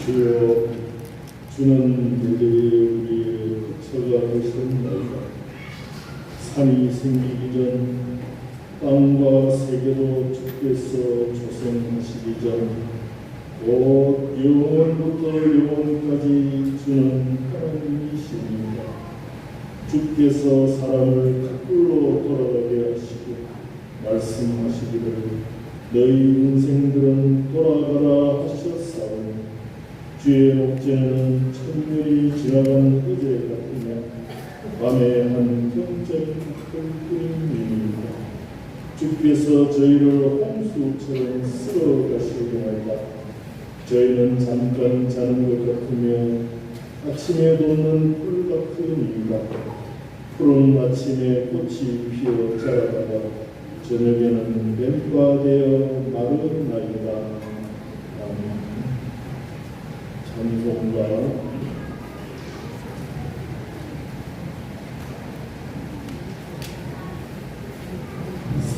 주여, 주는 우리의 거처가 되셨나이다. 산이 생기기 전 땅과 세계도 주께서 조성하시기 전 곧 영원부터 영원까지 주는 하나님이십니다. 주께서 사람을 거꾸로 돌아가게 하시고 말씀하시기를 너희 인생들은 돌아가라 하셨사오니 주의 목전에는 천년이 지나간 어제 같으며 밤에 한 경적인 끈끈임입니다. 주께서 저희를 홍수처럼 쓸어 가시려나이다. 저희는 잠깐 자는 것 같으며 아침에 돋는 풀 같으니까 푸른 아침에 꽃이 피어 자라다가 저녁에는 뱀과 되어 마르나이다. 아멘. 찬송가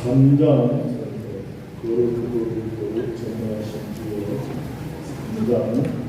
3장 거룩 전하신 주여 3장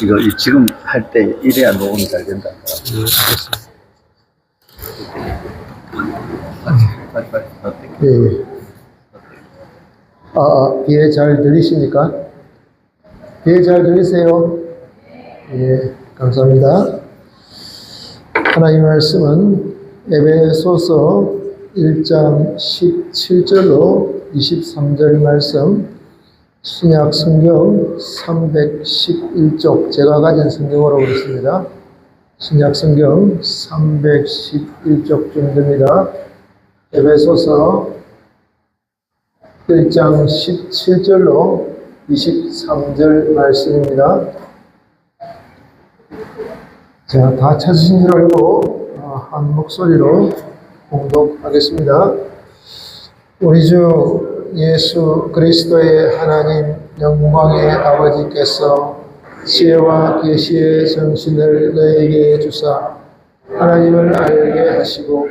이거 지금 할 때 이래야 녹음이 잘 된다. 알겠습니다. 빨리. 예. 귀에 잘 들리십니까? 귀에 잘 들리세요? 예, 감사합니다. 하나님 말씀은 에베소서 1장 17절로 23절 말씀, 신약 성경 311쪽, 제가 가진 성경으로 있습니다. 신약 성경 311쪽 정도입니다. 에베소서 1장 17절로 23절 말씀입니다. 자, 다 찾으신 줄 알고 한 목소리로 봉독하겠습니다. 우리 주 예수 그리스도의 하나님 영광의 아버지께서 지혜와 계시의 정신을 너에게 주사 하나님을 알게 하시고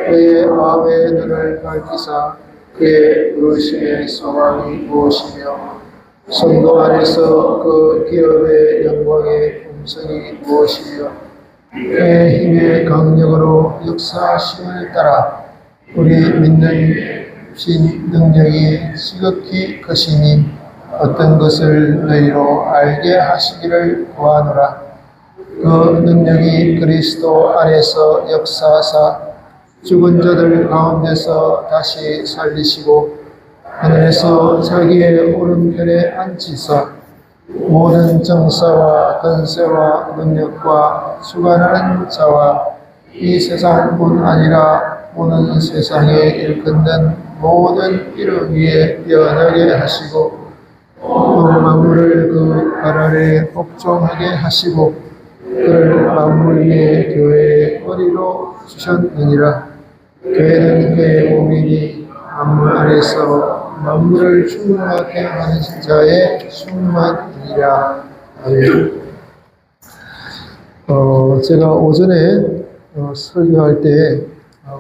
그의 마음의 눈을 밝히사 그의 부르심의 소망이 무엇이며 성도 안에서 그 기업의 영광의 음성이 무엇이며 그의 힘의 강력으로 역사하심을 따라 우리 믿는 신 능력이 지극히 크시니 어떤 것을 너희로 알게 하시기를 구하노라. 그 능력이 그리스도 안에서 역사하사 죽은 자들 가운데서 다시 살리시고 하늘에서 자기의 오른편에 앉히사 모든 정사와 권세와 능력과 주관하는 자와 이 세상뿐 아니라 오는 세상에 일컫는 모든 이름 위에 뛰어나게 하시고 또 만물을 그 발 아래 복종하게 하시고 그를 만물 위에 교회의 머리로 주셨느니라. 교회는 그의 몸이니 만물 안에서 만물을 충만하게 하는 자의 충만이니라. 아멘. 제가 오전에 설교할 때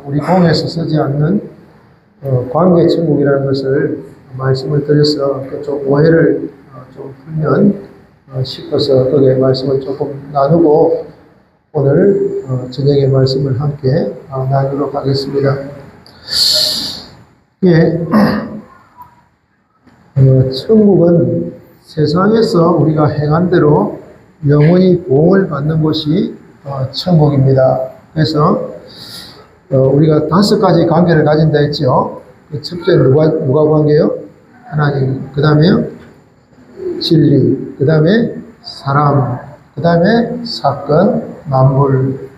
우리 공에서 쓰지 않는 관계천국이라는 것을 말씀을 드려서 그쪽 오해를 좀 풀면 싶어서 거기에 말씀을 조금 나누고 오늘 저녁에 말씀을 함께 나누도록 하겠습니다. 예, 천국은 세상에서 우리가 행한 대로 영원히 보응을 받는 곳이 천국입니다. 그래서 우리가 5가지 관계를 가진다 했죠. 그 첫째 누가 관계요? 하나님. 그 다음에요? 진리. 그 다음에 사람. 그 다음에 사건, 만물.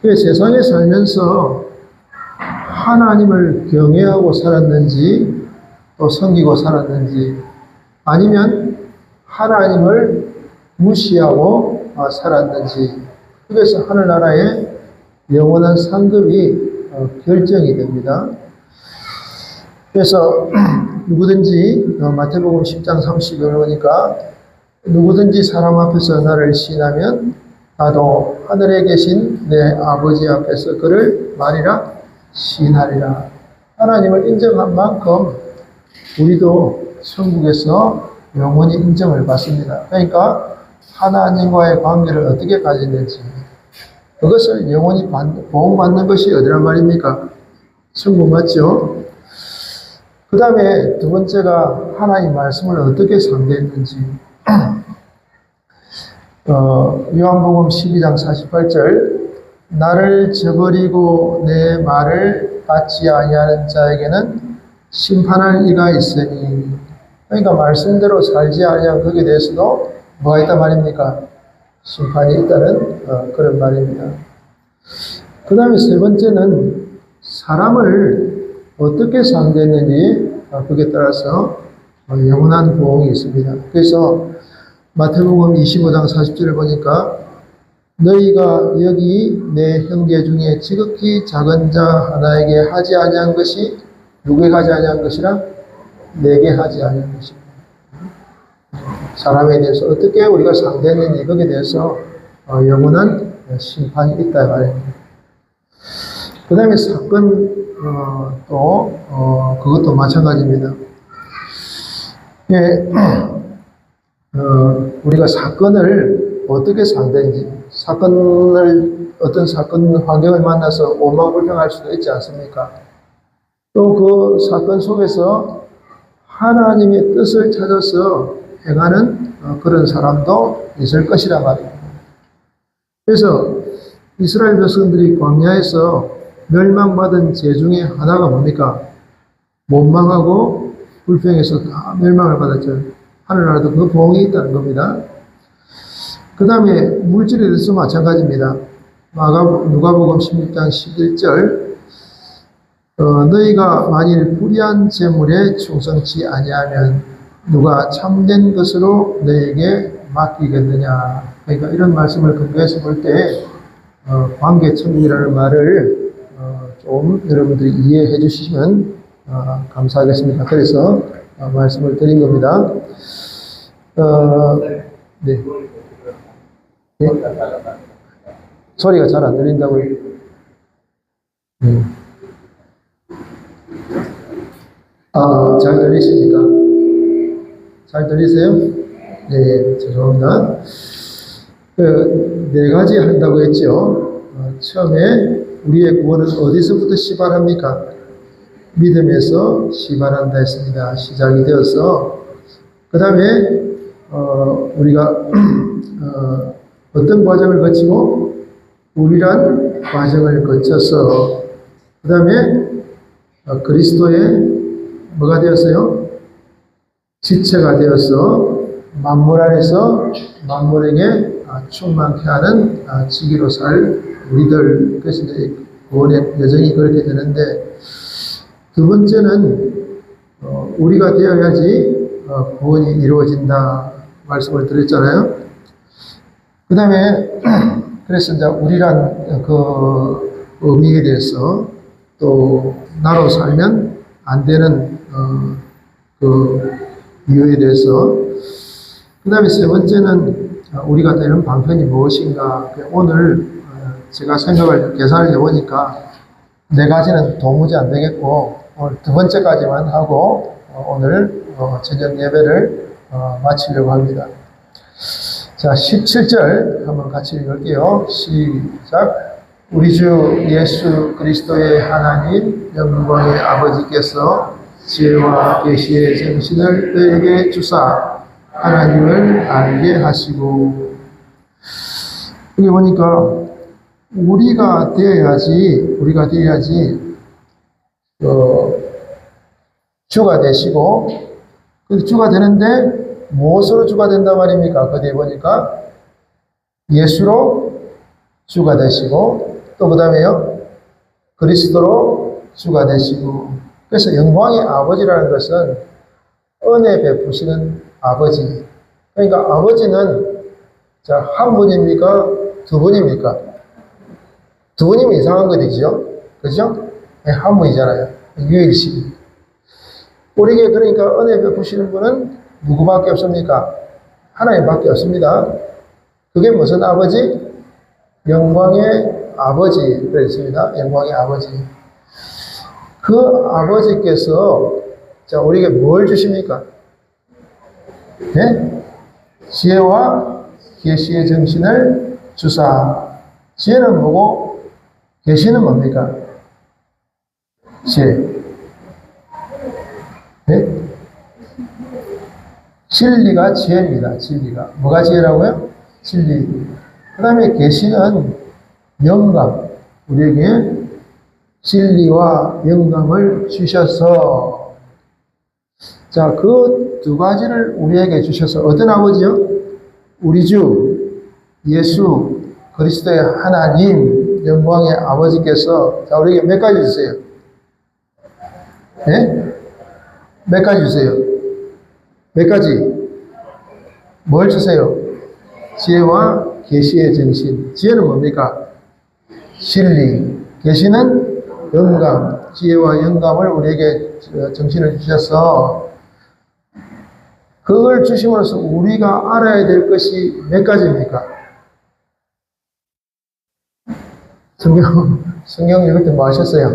세상에 살면서 하나님을 경외하고 살았는지 또 섬기고 살았는지 아니면 하나님을 무시하고 살았는지 그래서 하늘나라의 영원한 상급이 결정이 됩니다. 그래서 누구든지 마태복음 10장 30절을 보니까 누구든지 사람 앞에서 나를 시인하면 나도 하늘에 계신 내 아버지 앞에서 그를 말이라 시인하리라. 하나님을 인정한 만큼 우리도 천국에서 영원히 인정을 받습니다. 그러니까 하나님과의 관계를 어떻게 가지는지 그것을 영원히 보호받는 것이 어디란 말입니까? 천국 맞죠? 그 다음에 두 번째가 하나님 말씀을 어떻게 상대했는지 요한복음 12장 48절 나를 저버리고 내 말을 받지 아니하는 자에게는 심판할 이가 있으니 그러니까 말씀대로 살지 아니한 거기에 대해서도 뭐가 있단 말입니까? 심판이 있다는 그런 말입니다. 그 다음에 세 번째는 사람을 어떻게 상대했는지 그에 따라서 영원한 보응이 있습니다. 그래서 마태복음 25장 40절을 보니까 너희가 여기 내 형제 중에 지극히 작은 자 하나에게 하지 아니한 것이 누구에게 하지 아니한 것이라 내게 하지 아니한 것입니다. 사람에 대해서 어떻게 우리가 상대했는지 거기에 대해서 영원한 심판이 있다 말입니다. 그 다음에 사건 그것도 마찬가지입니다. 예, 우리가 사건을 어떻게 상대인지, 어떤 사건 환경을 만나서 원망불평할 수도 있지 않습니까? 또 그 사건 속에서 하나님의 뜻을 찾아서 행하는 그런 사람도 있을 것이란 말입니다. 그래서 이스라엘 백성들이 광야에서 멸망받은 죄 중에 하나가 뭡니까? 못 망하고 불평해서 다 멸망을 받았죠. 하늘나라도 그 보응이 있다는 겁니다. 그 다음에 물질에 대해서 마찬가지입니다. 누가복음 16장 11절 너희가 만일 불의한 재물에 충성치 아니하면 누가 참된 것으로 너에게 맡기겠느냐. 그러니까 이런 말씀을 근거해서 볼 때 관계청이라는 말을 좀 여러분들이 이해해 주시면 감사하겠습니다. 그래서 말씀을 드린 겁니다. 네. 네? 소리가 잘 안 들린다고요? 잘 들리십니까? 잘 들리세요? 네, 죄송합니다. 네 가지 한다고 했죠. 처음에 우리의 구원은 어디서부터 시발합니까? 믿음에서 시발한다 했습니다. 시작이 되어서 그 다음에 우리가 어떤 과정을 거치고 우리란 과정을 거쳐서 그 다음에 그리스도의 뭐가 되었어요? 지체가 되어서 만물 안에서 만물에게 충만케 하는 지기로 살 우리들. 그래서 이제 구원의 여정이 그렇게 되는데 두 번째는 우리가 되어야지 구원이 이루어진다 말씀을 드렸잖아요. 그 다음에 그래서 이제 우리란 그 의미에 대해서 또 나로 살면 안 되는 그 이유에 대해서 그 다음에 세 번째는 우리가 되는 방편이 무엇인가. 오늘 제가 계산을 해보니까 네 가지는 도무지 안 되겠고 오늘 두 번째까지만 하고 오늘 저녁 예배를 마치려고 합니다. 자, 17절 한번 같이 읽을게요. 시작. 우리 주 예수 그리스도의 하나님 영광의 아버지께서 지혜와 계시의 정신을 너에게 주사 하나님을 알게 하시고. 여기 보니까 우리가 되어야지 주가 되시고, 주가 되는데 무엇으로 주가 된단 말입니까? 거기에 보니까 예수로 주가 되시고 또 그 다음에요 그리스도로 주가 되시고. 그래서 영광의 아버지라는 것은 은혜 베푸시는 아버지. 그러니까 아버지는 한 분입니까? 두 분입니까? 두 분이면 이상한 것이죠. 그죠? 네, 한 분이잖아요. 유일신. 우리에게 그러니까 은혜 베푸시는 분은 누구밖에 없습니까? 하나님밖에 없습니다. 그게 무슨 아버지? 영광의 아버지. 그랬습니다. 영광의 아버지. 그 아버지께서 우리에게 뭘 주십니까? 네? 지혜와 계시의 정신을 주사. 지혜는 뭐고 계시는 뭡니까? 지혜. 네? 진리가 지혜입니다. 진리가. 뭐가 지혜라고요? 진리. 그 다음에 계시는 영감. 우리에게 진리와 영감을 주셔서, 그 두 가지를 우리에게 주셔서 어떤 아버지요? 우리 주 예수 그리스도의 하나님 영광의 아버지께서 우리에게 몇 가지 주세요? 네? 몇 가지 주세요? 몇 가지? 뭘 주세요? 지혜와 계시의 정신. 지혜는 뭡니까? 진리. 계시는 영감. 지혜와 영감을 우리에게 정신을 주셔서 그걸 주심으로써 우리가 알아야 될 것이 몇 가지입니까? 성경 읽을 때 뭐 하셨어요?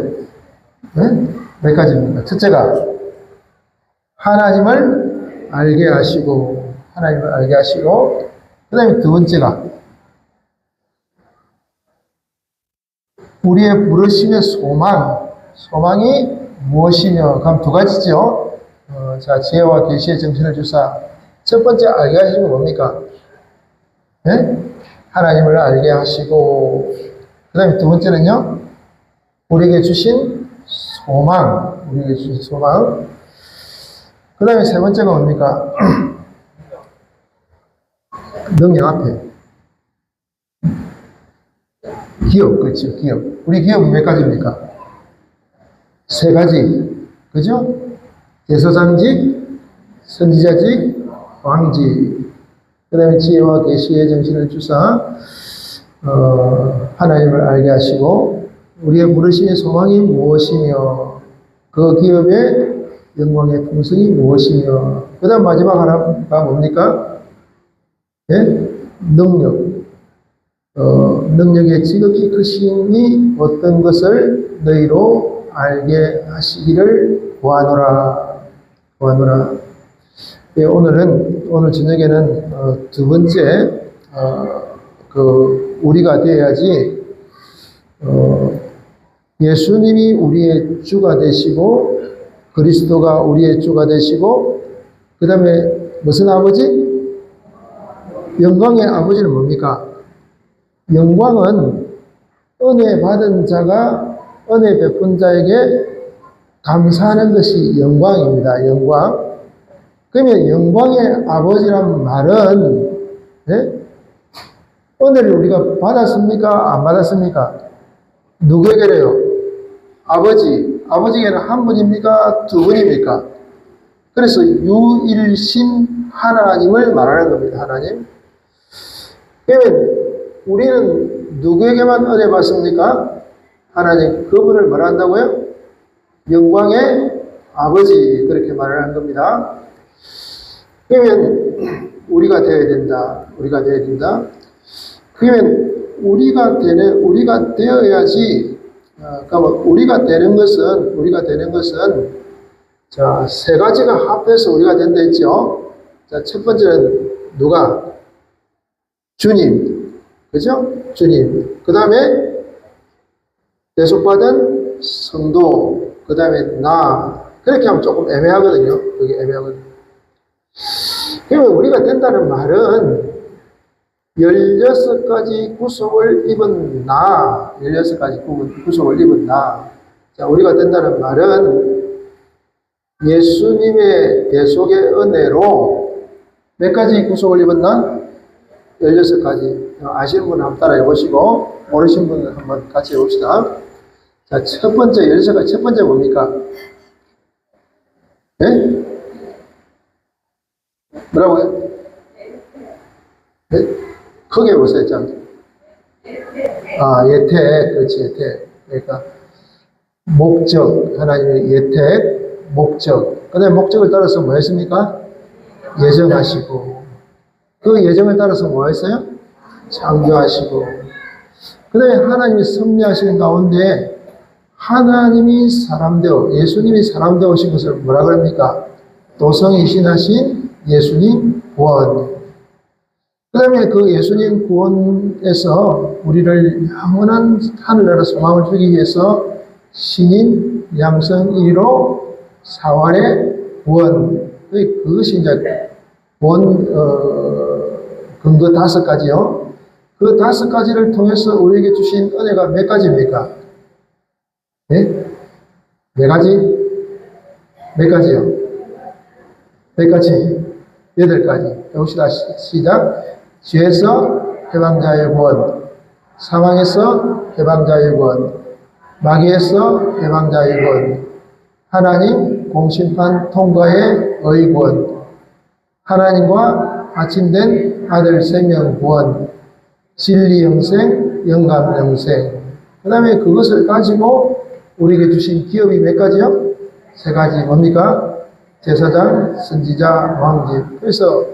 네? 몇 가지입니까? 첫째가 하나님을 알게 하시고, 하나님을 알게 하시고, 그 다음에 두 번째가 우리의 부르심의 소망이 무엇이며? 그럼 두 가지죠. 자, 지혜와 계시의 정신을 주사. 첫 번째 알게 하시는 건 뭡니까? 네? 하나님을 알게 하시고, 그 다음에 두 번째는요, 우리에게 주신 소망. 그 다음에 세 번째가 뭡니까? 능력 앞에. 기업, 그렇죠, 기업. 우리 기업은 몇 가지입니까? 세 가지. 그죠? 대서장직, 선지자직, 왕직. 그 다음에 지혜와 계시의 정신을 주사, 하나님을 알게 하시고, 우리의 부르심의 소망이 무엇이며, 그 기업의 영광의 풍성이 무엇이며, 그 다음 마지막 하나가 뭡니까? 예? 능력. 능력의 지극히 크심이 어떤 것을 너희로 알게 하시기를 구하노라. 예, 오늘 저녁에는 두 번째 우리가 되어야지 예수님이 우리의 주가 되시고 그리스도가 우리의 주가 되시고 그 다음에 무슨 아버지? 영광의 아버지는 뭡니까? 영광은 은혜 받은 자가 은혜 베푼 자에게 감사하는 것이 영광입니다. 영광. 그러면 영광의 아버지란 말은 네? 은혜를 우리가 받았습니까? 안 받았습니까? 누구에게래요? 아버지에게는 한 분입니까? 두 분입니까? 그래서 유일신 하나님을 말하는 겁니다. 하나님. 그러면 우리는 누구에게만 은혜 받습니까? 하나님. 그분을 뭐라 한다고요? 영광의 아버지. 그렇게 말을 한 겁니다. 그러면 우리가 되어야 된다. 그러면 우리가 되어야지. 그러면 우리가 되는 것은 자, 세 가지가 합해서 우리가 된다 했죠. 자, 첫 번째는 누가? 주님. 그죠? 주님. 그 다음에 대속받은 성도. 그 다음에 나. 그렇게 하면 조금 애매하거든요. 그게 애매하거든요. 그러면 우리가 된다는 말은 16가지 구속을 입은 나. 16가지 구속을 입은 나. 자, 우리가 된다는 말은 예수님의 대속의 은혜로 몇 가지 구속을 입었나? 16가지. 아시는 분은 한번 따라해 보시고, 모르시는 분은 한번 같이 해봅시다. 자, 첫 번째, 16가지, 첫 번째 뭡니까? 네? 뭐라고요? 네? 크게 보세요, 자. 예택. 그렇지, 예택. 그러니까, 목적, 하나님의 예택, 목적. 그 다음에 목적을 따라서 뭐 했습니까? 예정하시고. 그 예정을 따라서 뭐 했어요? 창조하시고. 그 다음에 하나님이 섭리하시는 가운데 하나님이 사람 되어, 예수님이 사람 되어 오신 것을 뭐라 그럽니까? 도성이신하신 예수님 구원. 그 다음에 그 예수님 구원에서 우리를 영원한 하늘나라 소망을 주기 위해서 신인 양성 1로 사활의 구원. 그것이 이제 구원, 근거 5가지요. 그 5가지를 통해서 우리에게 주신 은혜가 몇 가지입니까? 네? 몇 가지? 몇 가지요? 몇 가지? 8가지. 해봅시다. 시작. 죄에서 해방자의 구원, 사망에서 해방자의 구원, 마귀에서 해방자의 구원, 하나님 공심판 통과의 의구원, 하나님과 아침된 아들 생명 구원, 진리 영생, 영감 영생. 그 다음에 그것을 가지고 우리에게 주신 기업이 몇 가지요? 3가지. 뭡니까? 제사장, 선지자, 왕집. 그래서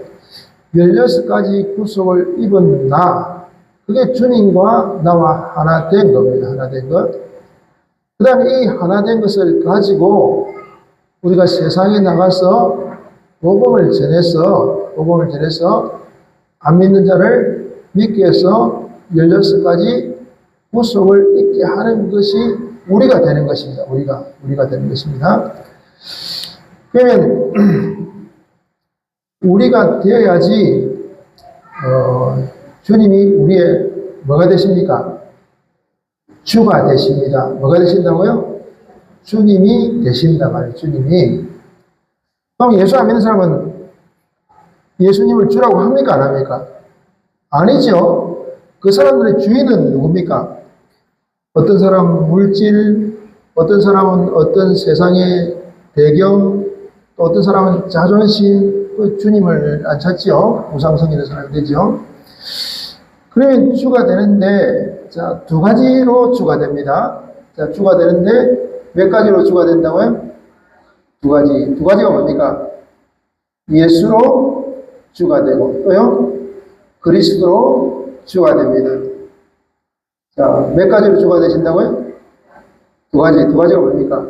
16가지 구속을 입은 나. 그게 주님과 나와 하나 된 겁니다. 하나 된 것. 그 다음에 이 하나 된 것을 가지고 우리가 세상에 나가서 복음을 전해서 안 믿는 자를 믿게 해서 16가지 구속을 있게 하는 것이 우리가 되는 것입니다. 우리가 되는 것입니다. 그러면 우리가 되어야지 주님이 우리의 뭐가 되십니까? 주가 되십니다. 뭐가 되신다고요? 주님이 되신다 말이에요. 주님이. 그럼 예수 안 믿는 사람은 예수님을 주라고 합니까? 안 합니까? 아니죠. 그 사람들의 주인은 누굽니까? 어떤 사람은 물질, 어떤 사람은 어떤 세상의 배경, 또 어떤 사람은 자존심, 주님을 안 찾지요. 우상성이는 사람이 되죠. 그러면 주가 되는데, 자, 두 가지로 주가 됩니다. 자, 주가 되는데, 몇 가지로 주가 된다고요? 두 가지. 두 가지가 뭡니까? 예수로 주가 되고, 또요? 그리스도로 주가 됩니다. 자, 몇 가지로 주가 되신다고요? 두 가지. 두 가지가 뭡니까?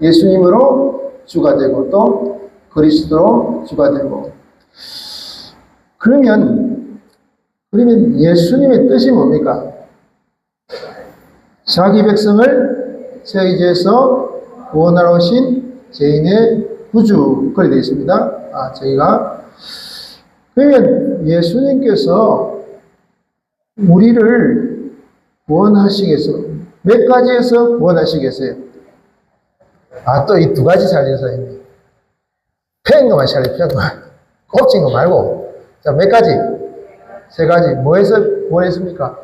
예수님으로 주가 되고, 또 그리스도로 주가 되고. 그러면 예수님의 뜻이 뭡니까? 자기 백성을 죄에서 구원하러 오신 죄인의 구주. 그렇게 되어 있습니다. 그러면 예수님께서 우리를 구원하시겠어. 몇 가지에서 구원하시겠어요? 또 이 두 가지 살려서 있네. 패인 것만 살려, 패인 것만. 꼽진 거 말고. 자, 몇 가지? 세 가지. 뭐에서 구원했습니까?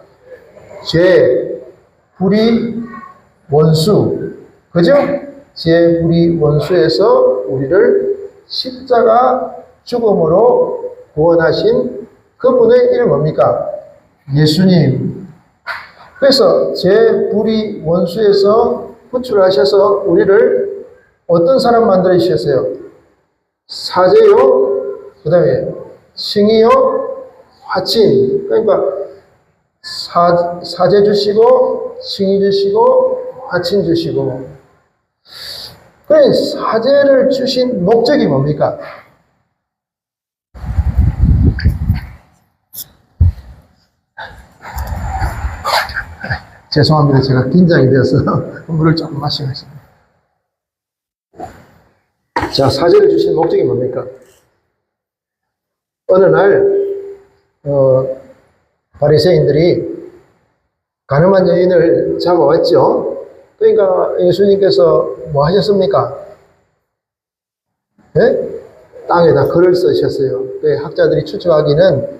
죄, 불의, 원수. 그죠? 죄, 불의, 원수에서 우리를 십자가 죽음으로 구원하신 그분의 이름 뭡니까? 예수님. 그래서 죄, 불의, 원수에서 구출하셔서 우리를 어떤 사람 만들어 주셨어요? 사제요, 그 다음에 칭이요, 화친. 그러니까 사제 주시고, 칭이 주시고, 화친 주시고. 그래, 사제를 주신 목적이 뭡니까? 죄송합니다. 제가 긴장이 되어서 물을 조금 마시겠습니다. 자, 사제를 주신 목적이 뭡니까? 어느 날 바리새인들이 가늠한 여인을 잡아왔죠. 그러니까 예수님께서 뭐 하셨습니까? 네? 땅에다 글을 쓰셨어요. 학자들이 추측하기는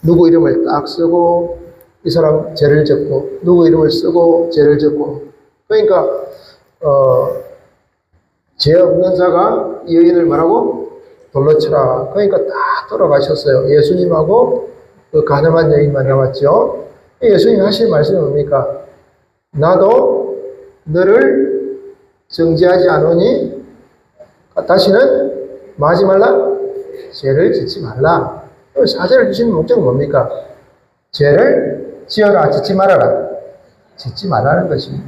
누구 이름을 딱 쓰고 이 사람 죄를 졌고 누구 이름을 쓰고 죄를 졌고 그러니까 죄 없는 자가 이 여인을 뭐라고? 돌로 치라. 그러니까 다 돌아가셨어요. 예수님하고 그 가늠한 여인만 남았죠. 예수님이 하신 말씀이 뭡니까? 나도 너를 정죄하지 않으니 다시는 뭐 하지 말라? 죄를 짓지 말라. 사제를 주시는 목적은 뭡니까? 죄를 지어라, 짓지 말아라. 짓지 말라는 것입니다.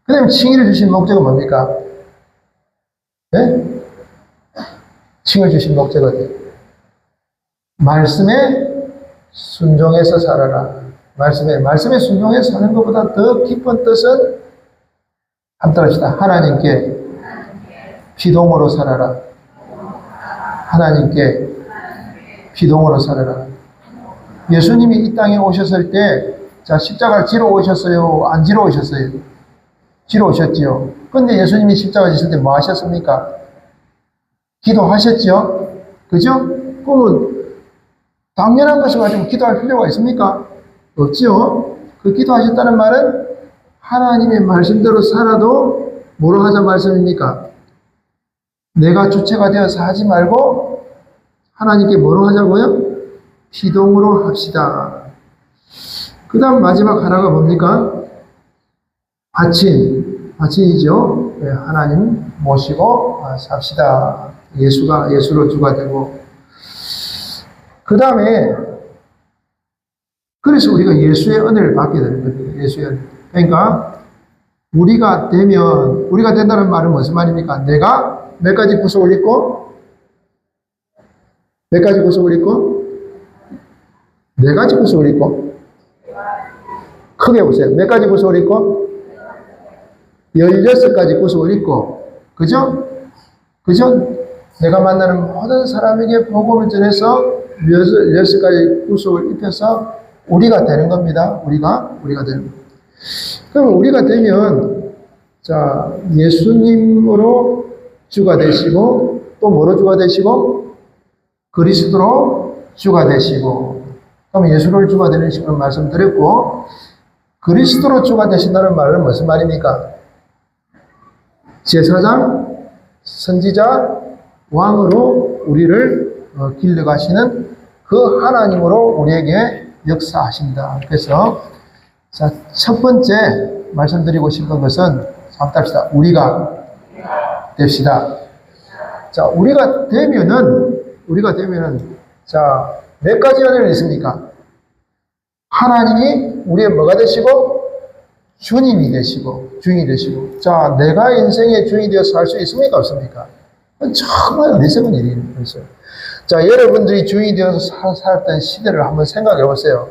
그 다음에 칭의를 주신 목적은 뭡니까? 네? 칭을 주신 목적은 말씀에 순종해서 살아라. 말씀에 순종해서 사는 것보다 더 깊은 뜻은 한번 합시다. 하나님께 피동으로 살아라. 하나님께 피동으로 살아라. 예수님이 이 땅에 오셨을 때, 자, 십자가를 지러 오셨어요? 안 지러 오셨어요? 지러 오셨지요. 근데 예수님이 십자가 지실 때 뭐 하셨습니까? 기도하셨죠? 그죠? 그러면 당연한 것을 가지고 기도할 필요가 있습니까? 없지요. 그 기도하셨다는 말은 하나님의 말씀대로 살아도 뭐로 하자 말씀입니까? 내가 주체가 되어서 하지 말고 하나님께 뭐로 하자고요? 피동으로 합시다. 그 다음 마지막 하나가 뭡니까? 화친이죠. 하나님 모시고 삽시다. 예수로 주가 되고. 그 다음에 그래서 우리가 예수의 은혜를 받게 되는 겁니다. 예수의 은혜. 그러니까 우리가 된다는 말은 무슨 말입니까? 내가 몇 가지 구속을 입고 몇 가지 구속을 입고? 네 가지 구속을 입고. 크게 보세요. 몇 가지 구속을 입고? 16가지 구속을 입고. 그죠? 그죠? 내가 만나는 모든 사람에게 복음을 전해서 16가지 구속을 입혀서 우리가 되는 겁니다. 우리가 되는 겁니다. 그럼 우리가 되면, 자, 예수님으로 주가 되시고, 또 뭐로 주가 되시고? 그리스도로 주가 되시고. 그럼 예수로 주가 되는 식으로 말씀드렸고, 그리스도로 주가 되신다는 말은 무슨 말입니까? 제사장, 선지자, 왕으로 우리를 길러가시는 그 하나님으로 우리에게 역사하신다. 그래서 자, 첫 번째 말씀드리고 싶은 것은 한번 합시다. 우리가 됩시다. 자, 우리가 되면은 자, 몇 가지 은혜가 있습니까? 하나님이 우리의 뭐가 되시고 주님이 되시고 주인이 되시고. 자, 내가 인생의 주인이 되어서 살 수 있습니까? 없습니까? 정말 어리석은 일이에요. 자, 여러분들이 주인이 되어서 살았던 시대를 한번 생각해 보세요.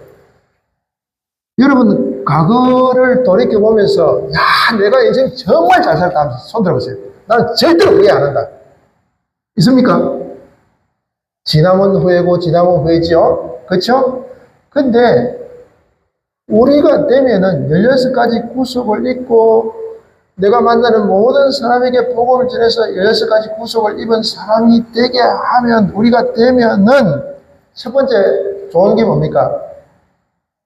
여러분, 과거를 돌이켜보면서, 야, 내가 인생 정말 잘 살았다 하면서 손 들어보세요. 나는 절대로 후회 안 한다. 있습니까? 지나면 후회고, 지나면 후회지요? 그쵸? 근데, 우리가 되면은 16가지 구속을 입고, 내가 만나는 모든 사람에게 복음을 전해서 16가지 구속을 입은 사람이 되게 하면, 우리가 되면은, 첫 번째 좋은 게 뭡니까?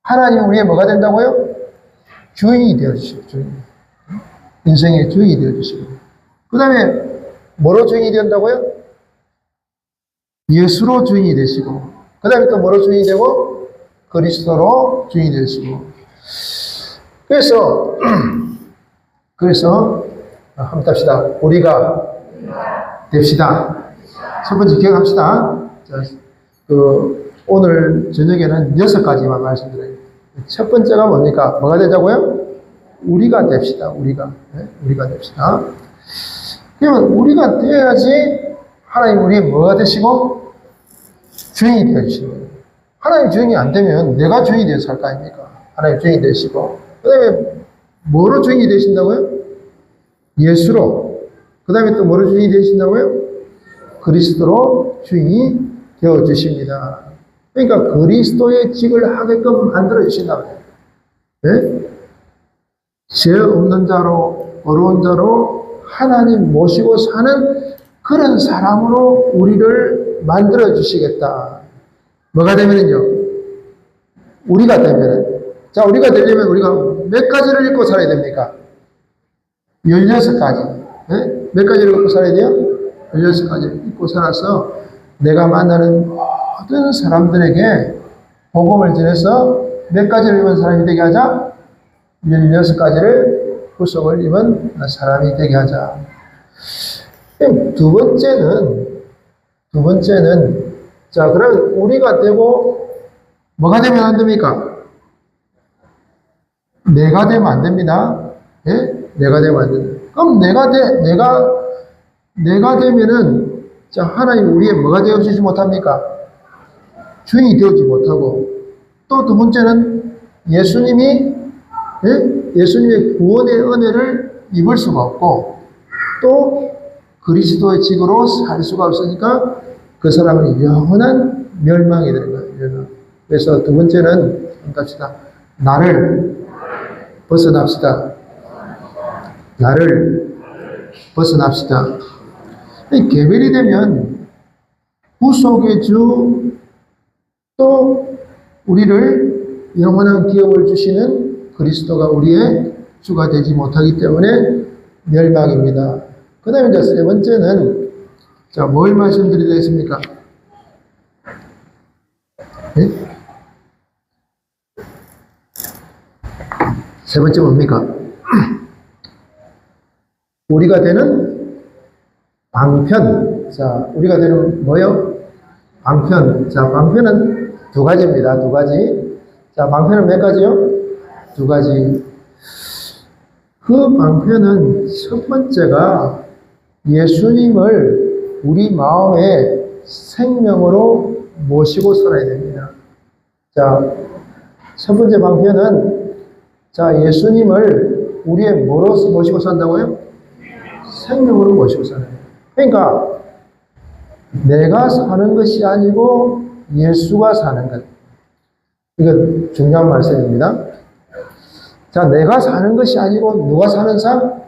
하나님 우리의 뭐가 된다고요? 주인이 되어주시고, 주인. 인생의 주인이 되어주시고. 그 다음에, 뭐로 주인이 된다고요? 예수로 주인이 되시고. 그 다음에 또 뭐로 주인이 되고? 그리스도로 주인이 되시고. 그래서, 한번 합시다. 우리가 됩시다. 첫 번째 기억합시다. 자, 오늘 저녁에는 6가지만 말씀드려요. 첫 번째가 뭡니까? 뭐가 되자고요? 우리가 됩시다. 우리가. 네? 우리가 됩시다. 그러면 우리가 되어야지 하나님 우리의 뭐가 되시고? 주인이 되어주시는 거예요. 하나님 주인이 안 되면 내가 주인이 되어서 살 거 아닙니까? 하나님 주인이 되시고. 그 다음에 뭐로 주인이 되신다고요? 예수로. 그 다음에 또 뭐로 주인이 되신다고요? 그리스도로 주인이 되어주십니다. 그러니까 그리스도의 직을 하게끔 만들어 주신다고 해요. 네? 죄 없는 자로, 어려운 자로 하나님 모시고 사는 그런 사람으로 우리를 만들어 주시겠다. 뭐가 되면은요? 우리가 되면은. 자, 우리가 되려면 우리가 몇 가지를 읽고 살아야 됩니까? 16가지. 네? 몇 가지를 읽고 살아야 돼요? 16가지 읽고 살아서 내가 만나는 모든 사람들에게 복음을 전해서 몇 가지를 입은 사람이 되게 하자? 16가지를 구속을 입은 사람이 되게 하자. 두 번째는, 자, 그럼 우리가 되고, 뭐가 되면 안 됩니까? 내가 되면 안 됩니다. 예? 내가 되면 안 됩니다. 그럼 내가 되면은, 자, 하나님 우리의 뭐가 되어주지 못합니까? 주인이 되어주지 못하고, 또 두 번째는 예수님의 구원의 은혜를 입을 수가 없고, 또 그리스도의 직으로 살 수가 없으니까 그 사람은 영원한 멸망이 되는 거예요. 멸망. 그래서 두 번째는 합시다. 나를 벗어납시다. 나를 벗어납시다. 개별이 되면 구속의 주, 또 우리를 영원한 기업을 주시는 그리스도가 우리의 주가 되지 못하기 때문에 멸망입니다. 그 다음에 이제 세 번째는, 자, 뭘 말씀드리려 했습니까? 네? 세 번째 뭡니까? 우리가 되는 방편. 자, 우리가 되는 뭐요? 방편. 자, 방편은 두 가지입니다. 두 가지. 자, 방편은 몇 가지요? 두 가지. 그 방편은 첫 번째가 예수님을 우리 마음에 생명으로 모시고 살아야 됩니다. 자, 첫 번째 방편은 자, 예수님을 우리의 뭐로 모시고 산다고요? 생명으로 모시고 살아요. 그러니까 내가 사는 것이 아니고 예수가 사는 것. 이건 중요한 말씀입니다. 자, 내가 사는 것이 아니고 누가 사는 삶?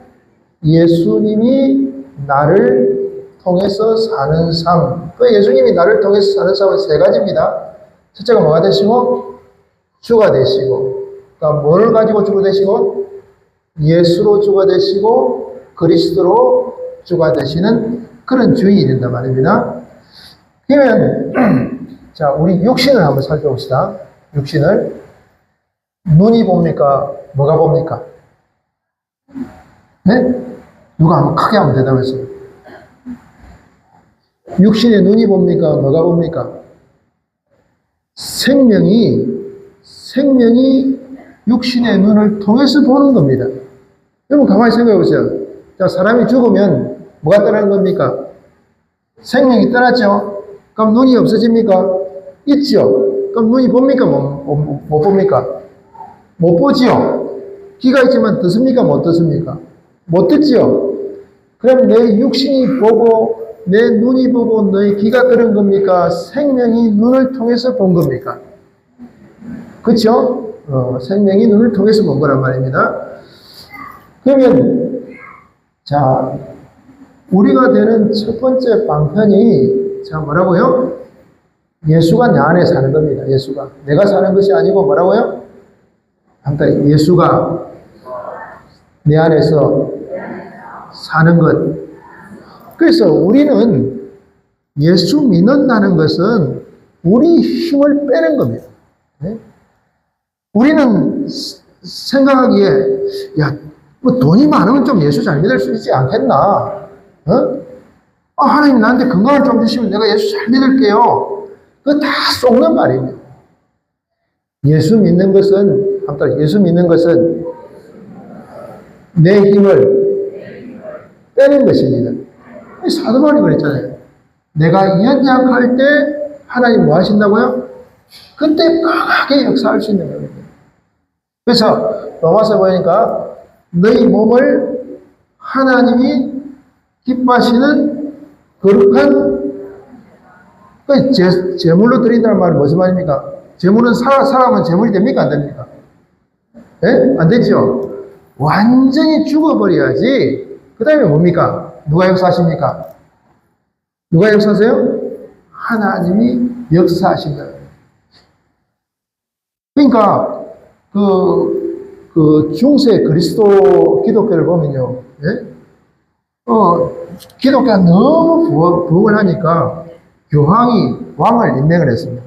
예수님이 나를 통해서 사는 삶. 그 예수님이 나를 통해서 사는 삶은 세 가지입니다. 첫째가 뭐가 되시고? 주가 되시고. 그러니까 뭐를 가지고 주가 되시고? 예수로 주가 되시고 그리스도로 주가 되시는 그런 주인이 된단 말입니다. 그러면 자, 우리 육신을 한번 살펴봅시다. 육신을. 눈이 봅니까? 뭐가 봅니까? 네? 누가 한번 크게 한번 대답했어요. 육신의 눈이 봅니까? 뭐가 봅니까? 생명이 육신의 눈을 통해서 보는 겁니다. 여러분 가만히 생각해 보세요. 자, 사람이 죽으면 뭐가 떠나는 겁니까? 생명이 떠났죠? 그럼 눈이 없어집니까? 있죠? 그럼 눈이 봅니까? 못 봅니까? 못 보지요? 귀가 있지만 듣습니까? 못 듣습니까? 못 듣지요? 그럼 내 육신이 보고 내 눈이 보고 너의 귀가 들은 겁니까? 생명이 눈을 통해서 본 겁니까? 그렇죠? 생명이 눈을 통해서 본 거란 말입니다. 그러면 자, 우리가 되는 첫 번째 방편이 자 뭐라고요? 예수가 내 안에 사는 겁니다. 예수가. 내가 사는 것이 아니고 뭐라고요? 그러니까 예수가 내 안에서 사는 것. 그래서 우리는 예수 믿는다는 것은 우리 힘을 빼는 겁니다. 네? 우리는 생각하기에 야, 뭐 돈이 많으면 좀 예수 잘 믿을 수 있지 않겠나? 하나님 나한테 건강을 좀 주시면 내가 예수 잘 믿을게요. 그거 다 속는 말입니다. 예수 믿는 것은 내 힘을 빼는 것입니다. 사도 바울이 그랬잖아요. 내가 연약할 때 하나님 뭐 하신다고요? 그때 강하게 역사할 수 있는 겁니다. 그래서 로마서 보니까 너희 몸을 하나님이 기뻐하시는 거룩한 제물로 드린다는 말은 무슨 말입니까? 제물은 살아가면 제물이 됩니까? 안 됩니까? 네? 안 되죠? 완전히 죽어버려야지. 그 다음에 뭡니까? 누가 역사하십니까? 누가 역사하세요? 하나님이 역사하신다. 그러니까, 중세 그리스도 기독교를 보면요. 예? 기독교가 너무 부흥을 하니까 교황이 왕을 임명을 했습니다.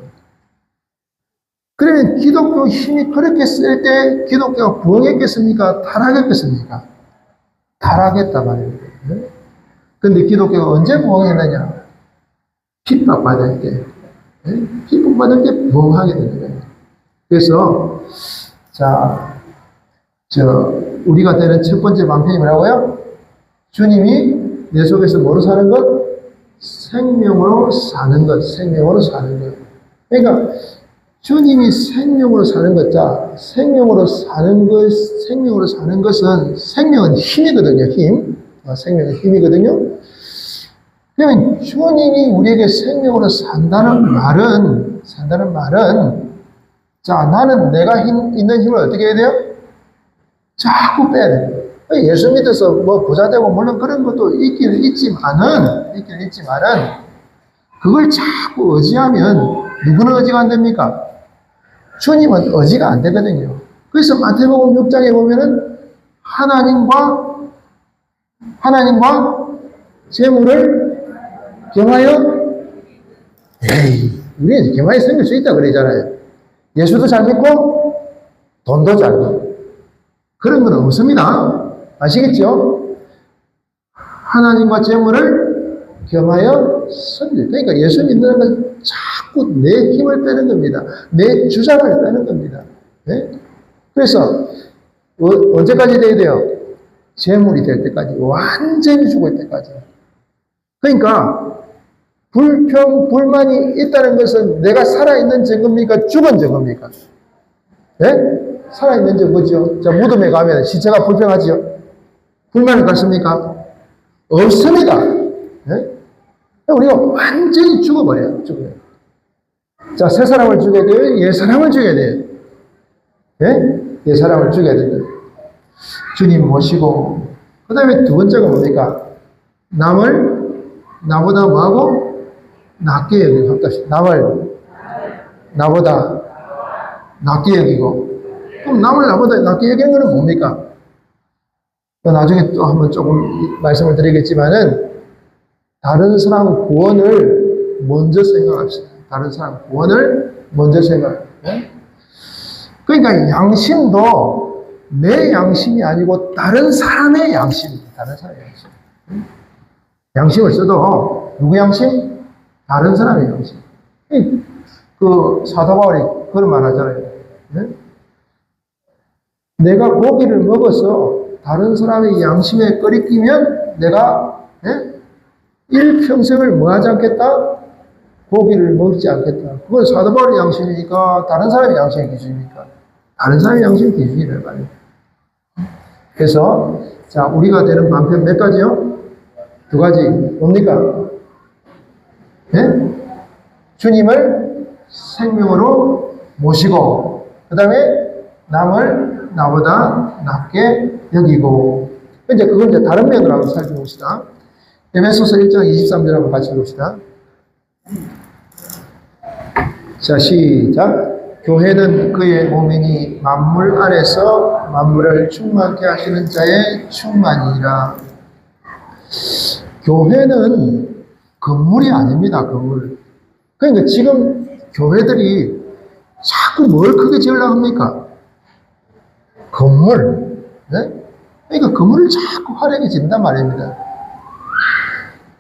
그러면 기독교 힘이 그렇게 쓸 때 기독교가 부흥했겠습니까? 타락했겠습니까? 타락했단 말입니다. 그런데 기독교가 언제 부흥했느냐? 핍박받을 때. 핍박받을 때 부흥하게 되는 거예요. 그래서, 자, 우리가 되는 첫 번째 방편이 뭐라고요? 주님이 내 속에서 뭐로 사는 것? 생명으로 사는 것. 생명으로 사는 것. 그러니까, 주님이 생명으로 사는 것, 자, 생명으로 사는 것은, 생명은 힘이거든요, 힘. 생명은 힘이거든요. 그러면 주님이 우리에게 생명으로 산다는 말은, 자, 나는 내가 있는 힘을 어떻게 해야 돼요? 자꾸 빼야 돼요. 예수 믿어서 뭐 부자 되고, 물론 그런 것도 있기는 있지만은, 그걸 자꾸 의지하면, 누구는 의지가 안 됩니까? 주님은 의지가 안 되거든요. 그래서 마태복음 6장에 보면은 하나님과 재물을 겸하여 우리는 겸하여 생길 수 있다 그러잖아요. 예수도 잘 믿고 돈도 잘 믿고 그런 건 없습니다. 아시겠죠? 하나님과 재물을 겸하여 섬길. 그러니까 예수 믿는 건 자꾸 내 힘을 빼는 겁니다. 내 주장을 빼는 겁니다. 네? 그래서 언제까지 돼야 돼요? 재물이 될 때까지. 완전히 죽을 때까지. 그러니까 불평, 불만이 있다는 것은 내가 살아있는 증거입니까? 죽은 증거입니까? 예? 살아있는 증거죠. 자, 무덤에 가면 시체가 불평하지요? 불만이 갔습니까? 없습니다. 예? 우리가 완전히 죽어버려요. 죽어요. 자, 새 사람을 죽여야 돼요? 옛 사람을 죽여야 돼요? 예? 옛 사람을 죽여야 돼요. 주님 모시고, 그 다음에 두 번째가 뭡니까? 나보다 뭐하고? 낮게 여기고, 합답시 남을 나보다 낮게 여기고. 그럼 남을 나보다 낮게 여기는 것은 뭡니까? 나중에 또 한번 조금 말씀을 드리겠지만은, 다른 사람 구원을 먼저 생각합시다. 다른 사람 구원을 먼저 생각합니다. 그러니까 양심도 내 양심이 아니고 다른 사람의 양심입니다. 다른 사람의 양심. 양심을 써도 누구 양심? 다른 사람의 양심. 그 사도 바울이 그런 말 하잖아요. 내가 고기를 먹어서 다른 사람의 양심에 꺼리끼면 내가 일평생을 뭐 하지 않겠다? 고기를 먹지 않겠다. 그건 사도 바울의 양심이니까 다른 사람의 양심의 기준입니까? 다른 사람의 양심의 기준이란 말이에요. 그래서 자, 우리가 되는 방편 몇 가지요? 두 가지. 뭡니까? 주님을 생명으로 모시고, 그 다음에 남을 나보다 낮게 여기고. 이제 그건 이제 다른 면으로 한번 살펴봅시다. 에베소서 1장 23절 한번 같이 봅시다. 자, 시작. 교회는 그의 몸이니 만물 안에서 만물을 충만케 하시는 자의 충만이라. 교회는 건물이 아닙니다. 건물. 그러니까 지금 교회들이 자꾸 뭘 크게 지으려고 합니까? 건물. 네? 그러니까 건물을 자꾸 화려하게 짓는단 말입니다.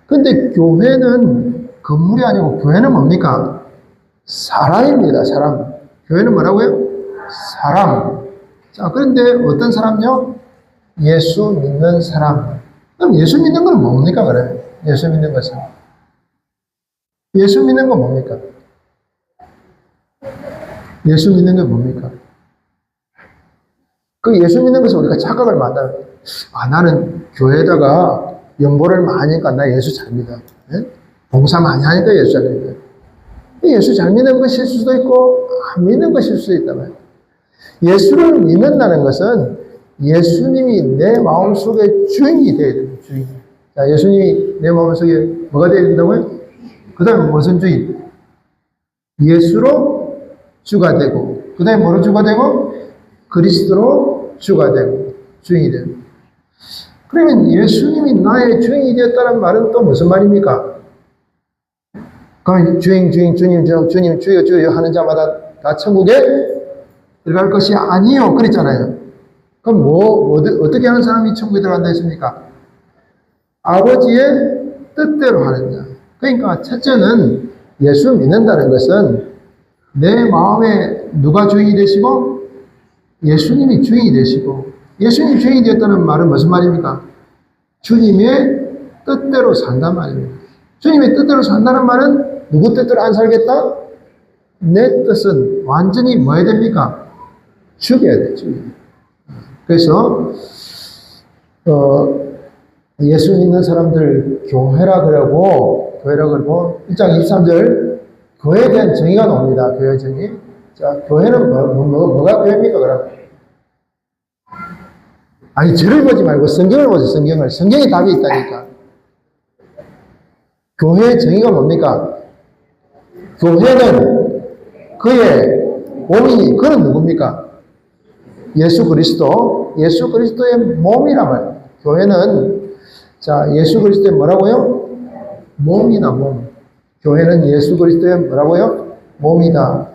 근데 교회는 건물이 아니고 교회는 뭡니까? 사람입니다. 사람. 교회는 뭐라고요? 사람. 자, 그런데 어떤 사람요? 예수 믿는 사람. 그럼 예수 믿는 건 뭡니까? 그래. 예수 믿는 것은. 예수 믿는 건 뭡니까? 예수 믿는 건 뭡니까? 그 예수 믿는 것을 우리가 착각을 만나요. 아, 나는 교회에다가 연보를 많이 하니까 나 예수 잘 믿어. 네? 봉사 많이 하니까 예수 잘 믿어. 예수 잘 믿는 것일 수도 있고 안 믿는 것일 수도 있단 말이에요. 예수를 믿는다는 것은 예수님이 내 마음속에 주인이 되어야 돼요. 주인. 자, 예수님이 내 마음속에 뭐가 되어야 된다고요? 그 다음에 무슨 주인? 예수로 주가 되고, 그 다음에 뭐로 주가 되고? 그리스도로 주가 되고 주인이 되고. 그러면 예수님이 나의 주인이 되었다는 말은 또 무슨 말입니까? 그럼 주님, 주여, 주여 하는 자마다 다 천국에 들어갈 것이 아니요. 그랬잖아요. 그럼 어떻게 하는 사람이 천국에 들어간다 했습니까? 아버지의 뜻대로 하는 자. 그러니까 첫째는 예수 믿는다는 것은 내 마음에 누가 주인이 되시고 예수님이 주인이 되시고, 예수님이 주인이 되었다는 말은 무슨 말입니까? 주님의 뜻대로 산단 말입니다. 주님의 뜻대로 산다는 말은 누구 뜻대로 안 살겠다? 내 뜻은 완전히 뭐 해야 됩니까? 죽여야 돼, 죽여야 돼. 그래서 예수 믿는 사람들 교회라 그러고 1장 23절 교회에 대한 정의가 나옵니다. 교회 정의. 자, 교회는 뭐가 교회입니까, 그럼? 아니, 죄를 보지 말고 성경을 보세요, 성경을. 성경에 답이 있다니까. 교회의 정의가 뭡니까? 교회는 그의 몸이니, 그는 누굽니까? 예수 그리스도. 예수 그리스도의 몸이란 말이에요. 교회는, 자, 예수 그리스도의 뭐라고요? 몸이다, 몸. 교회는 예수 그리스도의 뭐라고요? 몸이다.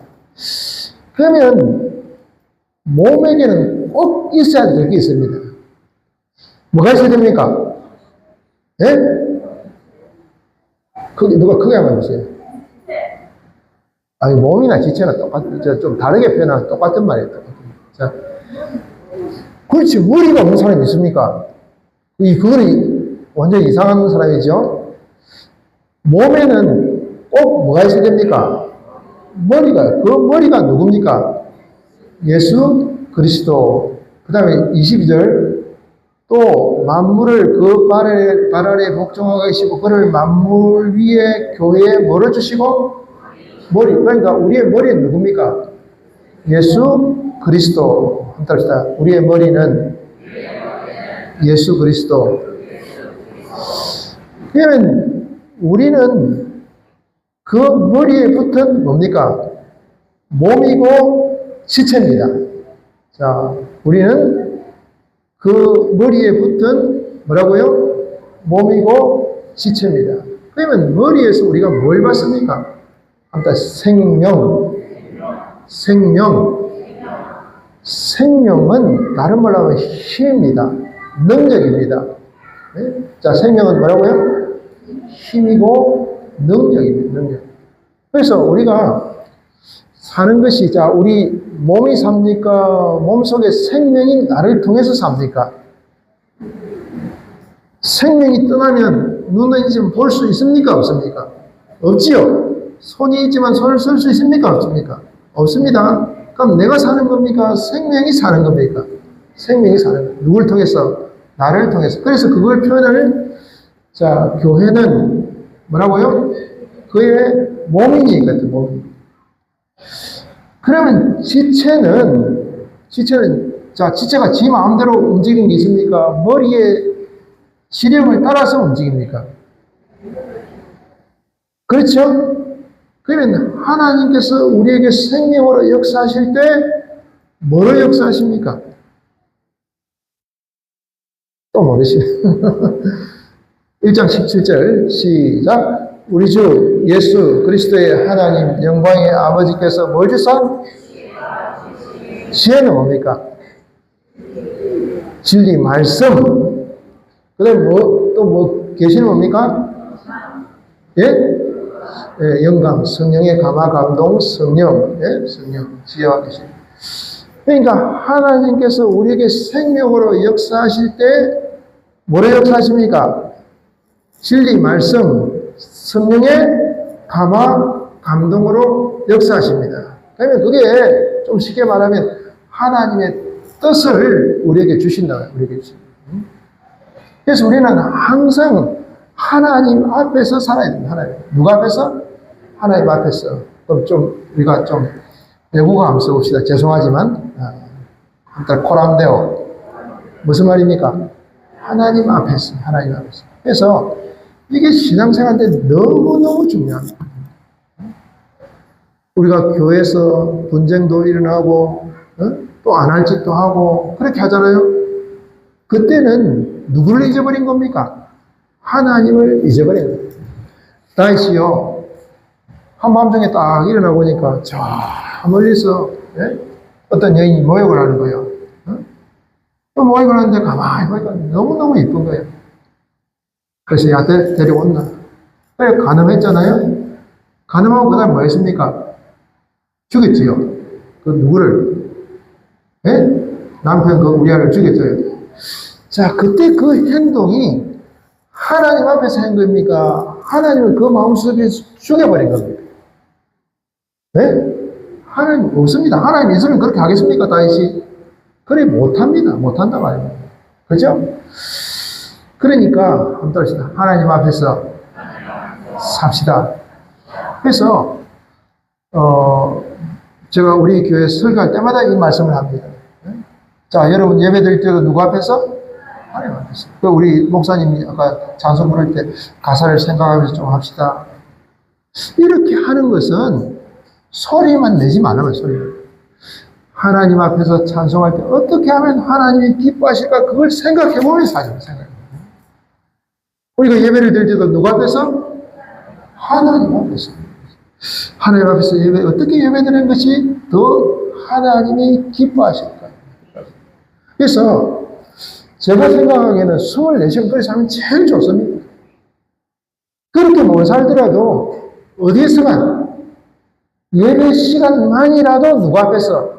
그러면 몸에게는 꼭 있어야 될 게 있습니다. 뭐가 있어야 됩니까? 예? 누가 크게 한번 해보세요. 아니, 몸이나 지체나 좀 다르게 표현하면 똑같은 말이에요. 자, 그렇지, 머리가 없는 사람이 있습니까? 그거는 완전 히 이상한 사람이죠. 머리가 없는 사람이 있습니까? 머리가 없는 사람이 있습니까? 머리가 없는 사람이 있습니까? 머리가 없는 사람이 있습니까? 머리가 없는 사람이 있습니까? 머리가 없는 사람이 있습니까? 머리가 없는 사람이 있습니까? 머리가 없는 사람이 있습니까? 이거는 완전히 이상한 사람이죠. 몸에는 꼭 뭐가 있어야 됩니까? 머리가, 그 머리가 누굽니까? 예수 그리스도. 그 다음에 22절, 또 만물을 그 발 아래 복종하고 계시고, 그를 만물 위에 교회에 뭐를 주시고? 머리. 그러니까 우리의 머리는 누굽니까? 예수 그리스도. 한번 합시다. 우리의 머리는 예수 그리스도. 그러면 우리는 그 머리에 붙은 뭡니까? 몸이고 지체입니다. 자, 우리는 그 머리에 붙은 뭐라고요? 몸이고 지체입니다. 그러면 머리에서 우리가 뭘 받습니까? 아무튼 생명은 다른 말로 하면 힘입니다. 능력입니다. 네? 자, 생명은 뭐라고요? 힘이고 능력입니다. 능력. 그래서 우리가 사는 것이, 자, 우리 몸이 삽니까? 몸속에 생명이 나를 통해서 삽니까? 생명이 떠나면 눈은 있지만 볼 수 있습니까? 없습니까? 없지요. 손이 있지만 손을 쓸 수 있습니까? 없습니까? 없습니다. 그럼 내가 사는 겁니까? 생명이 사는 겁니까? 생명이 사는 겁니다. 누굴 통해서? 나를 통해서. 그래서 그걸 표현을, 자, 교회는 뭐라고요? 그의 몸이니까, 몸이. 그러면 지체는, 자, 지체가 지 마음대로 움직이는 게 있습니까? 머리의 지령을 따라서 움직입니까? 그렇죠? 그러면 하나님께서 우리에게 생명으로 역사하실 때 뭐로 역사하십니까? 또 모르시네. 1장 17절 시작. 우리 주 예수 그리스도의 하나님 영광의 아버지께서 뭘 주사? 지혜는 뭡니까? 진리 말씀. 그 다음에 또 계시는 뭡니까? 예? 예, 영감, 성령의 감화, 감동, 성령, 예? 성령, 지혜와 계시. 그러니까 하나님께서 우리에게 생명으로 역사하실 때 뭐로 역사하십니까? 진리 말씀, 성령의 감화, 감동으로 역사하십니다. 그러면 그게 좀 쉽게 말하면 하나님의 뜻을 우리에게 주신다. 우리에게 주신다. 그래서 우리는 항상 하나님 앞에서 살아야 됩니다. 하나님. 누가 앞에서? 하나님 앞에서. 그럼 좀, 우리가 좀 외국어 한번 써봅시다. 죄송하지만, 한달 코람데오. 무슨 말입니까? 하나님 앞에서. 하나님 앞에서. 그래서 이게 신앙생활 때 너무너무 중요합니다. 우리가 교회에서 분쟁도 일어나고, 또 안 할 짓도 하고, 그렇게 하잖아요. 그때는 누구를 잊어버린 겁니까? 하나님을 잊어버린 거예요. 다윗이요, 한밤중에 딱 일어나 보니까 저 멀리서 어떤 여인이 모욕을 하는 거예요. 또 모욕을 하는데 가만히 보니까 너무너무 이쁜 거예요. 그래서 야, 데려온다. 그래, 간음했잖아요. 간음하고 그 다음에 뭐 했습니까? 죽였지요. 그 누구를? 남편 그 우리아를 죽였어요. 자, 그때 그 행동이 하나님 앞에서 한 겁니까? 하나님을 그 마음속에 죽여버린 겁니까? 네? 하나님 없습니다. 하나님 있으면 그렇게 하겠습니까, 다윗이? 그래, 못합니다. 못한다 말입니다. 그죠? 그러니까, 한번 떨읍시다. 하나님 앞에서 삽시다. 그래서, 제가 우리 교회 설교할 때마다 이 말씀을 합니다. 자, 여러분 예배 드릴 때도 누구 앞에서? 하나님 앞에서. 그 우리 목사님이 아까 찬송 부를 때 가사를 생각하면서 좀 합시다. 이렇게 하는 것은 소리만 내지 말라면 소리를. 하나님 앞에서 찬송할 때 어떻게 하면 하나님이 기뻐하실까? 그걸 생각해 보면서 하죠. 생각해. 우리가 예배를 드릴 때도 누구 앞에서? 하나님 앞에서. 하나님 앞에서 예배, 어떻게 예배 드리는 것이 더 하나님이 기뻐하실까? 그래서 제가 생각하기에는 24시간 그렇게 살면 제일 좋습니다. 그렇게 못 살더라도 어디에서만 예배 시간만이라도 누구 앞에서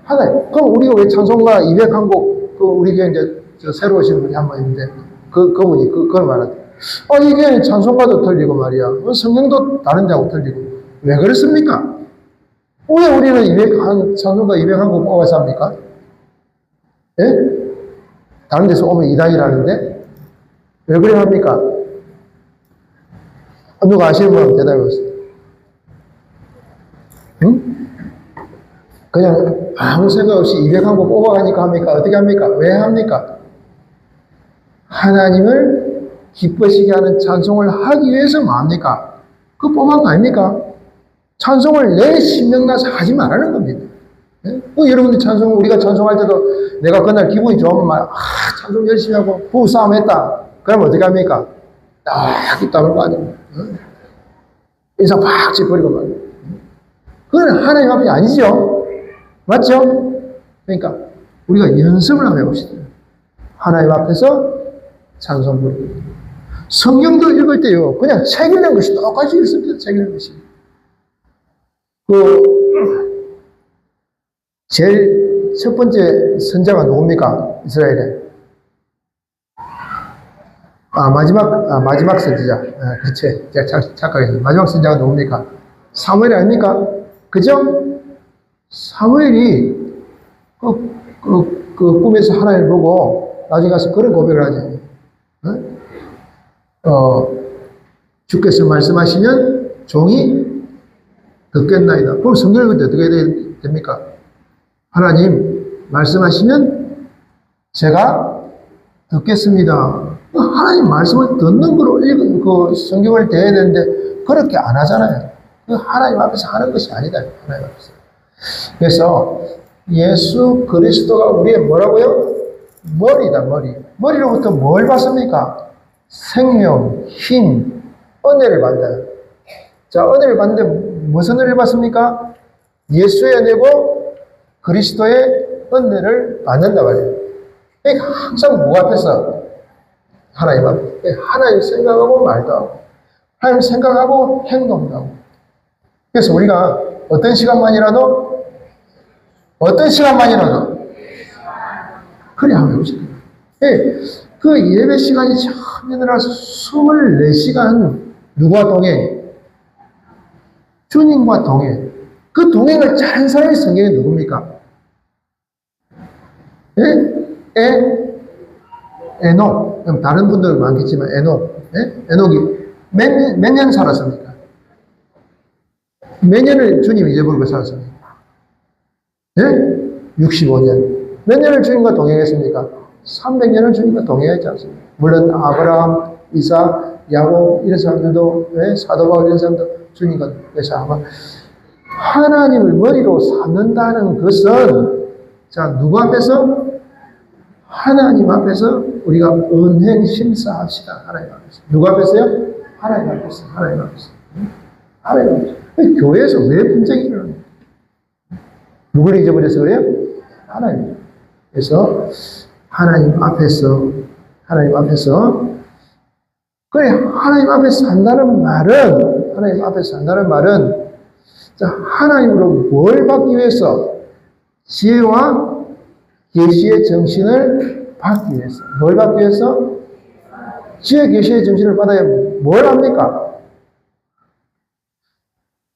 하나님. 그럼 우리가 왜 찬송가 201곡 그 우리 교회 이제 새로 오신 분이 한 분 있는데 그분이 그걸 말하죠. 이게 찬송가도 틀리고 말이야. 성경도 다른 데하고 틀리고. 왜 그렇습니까? 왜 우리는 찬송가 201곡 뽑아서 합니까? 예? 다른 데서 오면 이단이라는데? 왜 그래 합니까? 누가 아시는 분 대답해 보세요. 응? 그냥 아무 생각 없이 201곡 뽑아가니까 합니까? 어떻게 합니까? 왜 합니까? 하나님을 기쁘시게 하는 찬송을 하기 위해서 뭐합니까? 그거 뽑은 거 아닙니까? 찬송을 내 신명 나서 하지 말라는 겁니다. 네? 여러분들 우리가 찬송할 때도 내가 그날 기분이 좋으면 찬송 열심히 하고 부부싸움 했다. 그럼 어떻게 합니까? 땀을 빠지고, 인상 팍 찌버리고 말이야. 그건 하나님 앞이 아니죠. 맞죠? 그러니까 우리가 연습을 한번 해봅시다. 하나님 앞에서 찬송 부르고. 성경도 읽을 때요, 그냥 책 읽는 것이 똑같이 읽습니다. 책 읽는 것이. 제일 첫 번째 선자가 누굽니까? 이스라엘에. 마지막 선지자. 그치. 제가 착각했어요. 마지막 선지자가 누굽니까? 사무엘 아닙니까? 그죠? 사무엘이 그 꿈에서 하나님을 보고 나중에 가서 그런 고백을 하지. 주께서 말씀하시면 종이 듣겠나이다. 그럼 성경을 어떻게 해야 됩니까? 하나님 말씀하시면 제가 듣겠습니다. 하나님 말씀을 듣는 거로 그 성경을 대해야 되는데 그렇게 안 하잖아요. 하나님 앞에서 하는 것이 아니다. 하나님 앞에서. 그래서 예수 그리스도가 우리의 뭐라고요? 머리다, 머리. 머리로부터 뭘 받습니까? 생명, 힘, 은혜를 받아요. 자, 은혜를 받는데 무슨 은혜를 받습니까? 예수의 은혜고 그리스도의 은혜를 받는다 말이에요. 그러니까 항상 뭐 앞에서? 하나님 앞에. 하나님 생각하고 말도 하고, 하나님 생각하고 행동도 하고. 그래서 우리가 어떤 시간만이라도 그래 한번 해보시죠. 그 예배 시간이 처음 일어나서 24시간 누구와 동행? 주님과 동행. 그 동행을 잘한 사람이 성경에 누굽니까? 에녹. 다른 분들은 많겠지만 에녹. 에녹이 몇 년 살았습니까? 몇 년을 주님 잊어버리고 살았습니까? 65년. 몇 년을 주님과 동행했습니까? 300년을 주님과 동행했지 않습니까? 물론 아브라함, 이삭, 야곱 이런 사람들도, 사도 바울 이런 사람도 주님과 동행해서 아마 하나님을 머리로 삼는다는 것은, 자, 누구 앞에서? 하나님 앞에서 우리가 은행 심사합시다. 하나님 앞에서. 누구 앞에서요? 하나님 앞에서. 하나님 앞에서. 하나님 앞에서. 교회에서 왜 분쟁이 일어납니까? 누구를 잊어버려서 그래요? 하나님. 그래서 하나님 앞에서 그래, 하나님 앞에서 산다는 말은 자, 하나님으로 뭘 받기 위해서? 지혜와 계시의 정신을 받기 위해서. 뭘 받기 위해서? 지혜 계시의 정신을 받아야 뭘 합니까?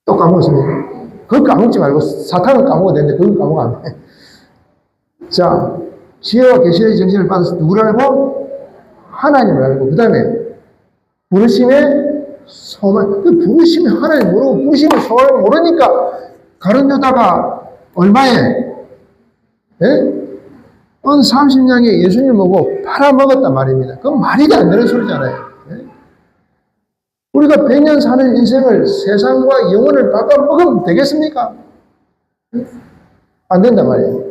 또 까먹었습니다. 그거 까먹지 말고 사탄은 까먹어도 되는데 그건 까먹어 안 돼. 자, 지혜와 계시의 정신을 받아서 누구를 알고? 하나님을 알고, 그 다음에 부르심의 소망. 그 부르심이 하나님 모르고 부르심의 소망을 모르니까 가룟 유다가 얼마에? 은 30냥에 예수님 보고 팔아먹었단 말입니다. 그건 말이 안 되는 소리잖아요. 우리가 100년 사는 인생을 세상과 영혼을 바꿔먹으면 되겠습니까? 안 된단 말이에요.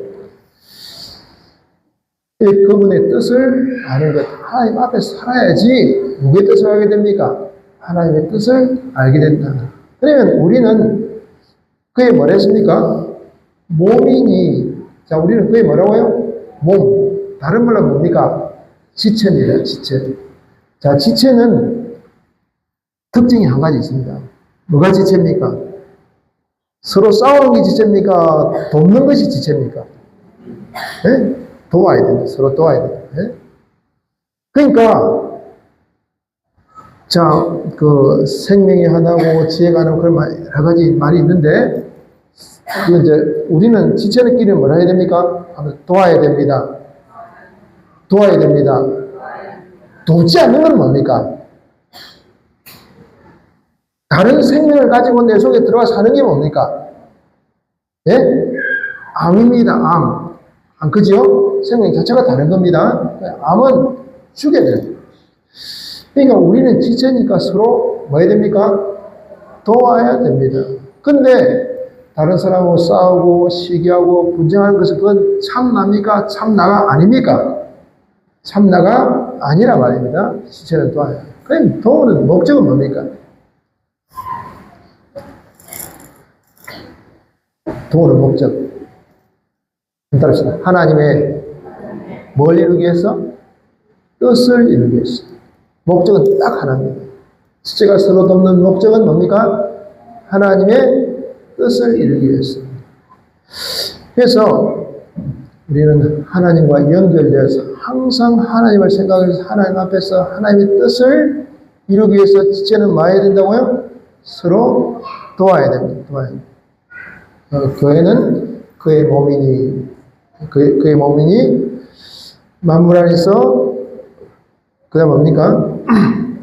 그분의 뜻을 아는 것, 하나님 앞에 살아야지 누구의 뜻을 알게 됩니까? 하나님의 뜻을 알게 된다. 그러면 우리는 그게 뭐랬습니까? 몸이니, 자, 우리는 그게 뭐라고요? 몸. 다른 말로 뭡니까? 지체입니다, 지체. 자, 지체는 특징이 한 가지 있습니다. 뭐가 지체입니까? 서로 싸우는 게 지체입니까? 돕는 것이 지체입니까? 도와야 됩니다. 서로 도와야 됩니다. 그러니까 자, 그 생명이 하나고 지혜가 하나고 그런 여러 가지 말이 있는데, 그 이제 우리는 지체는끼리는 뭐라 해야 됩니까? 도와야 됩니다. 도와야 됩니다. 돕지 않는 건 뭡니까? 다른 생명을 가지고 내 속에 들어가 사는 게 뭡니까? 예? 암입니다. 암, 그죠? 생명 자체가 다른 겁니다. 암은 죽게 돼요. 그러니까 우리는 지체니까 서로 뭐 해야 됩니까? 도와야 됩니다. 근데 다른 사람하고 싸우고 시기하고 분쟁하는 것은 그건 참납니까? 참나가 아닙니까? 참나가 아니라 말입니다. 지체는 도와야. 그럼 도우는 목적은 뭡니까? 도우는 목적. 따릅시다. 하나님의 뭘 이루기 위해서? 뜻을 이루기 위해서. 목적은 딱 하나입니다. 지체가 서로 돕는 목적은 뭡니까? 하나님의 뜻을 이루기 위해서. 그래서 우리는 하나님과 연결되어서 항상 하나님을 생각해서 하나님 앞에서 하나님의 뜻을 이루기 위해서 지체는 뭐 해야 된다고요? 서로 도와야 됩니다. 도와야 됩니다. 교회는 그의 몸이니, 그의 몸이니, 만물 안에서, 그 다음 뭡니까?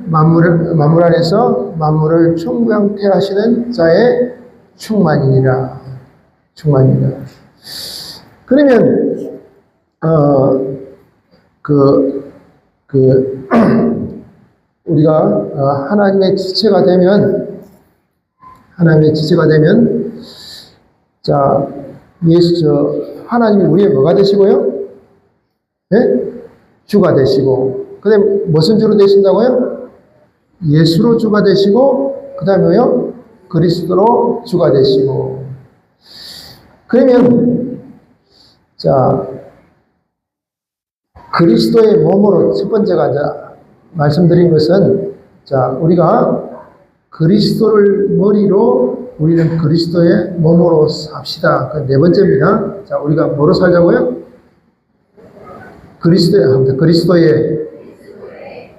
만물 안에서 만물을 충병케하시는 자의 충만이니라. 충만이니라. 그러면, 우리가 하나님의 지체가 되면, 자, 하나님이 우리의 뭐가 되시고요? 네? 주가 되시고, 그 다음에 무슨 주로 되신다고요? 예수로 주가 되시고, 그 다음에요? 그리스도로 주가 되시고. 그러면, 자, 그리스도의 몸으로 첫 번째가 이제 말씀드린 것은, 자, 우리가 그리스도를 머리로 우리는 그리스도의 몸으로 삽시다. 그 네 번째입니다. 자, 우리가 뭐로 살자고요? 그리스도의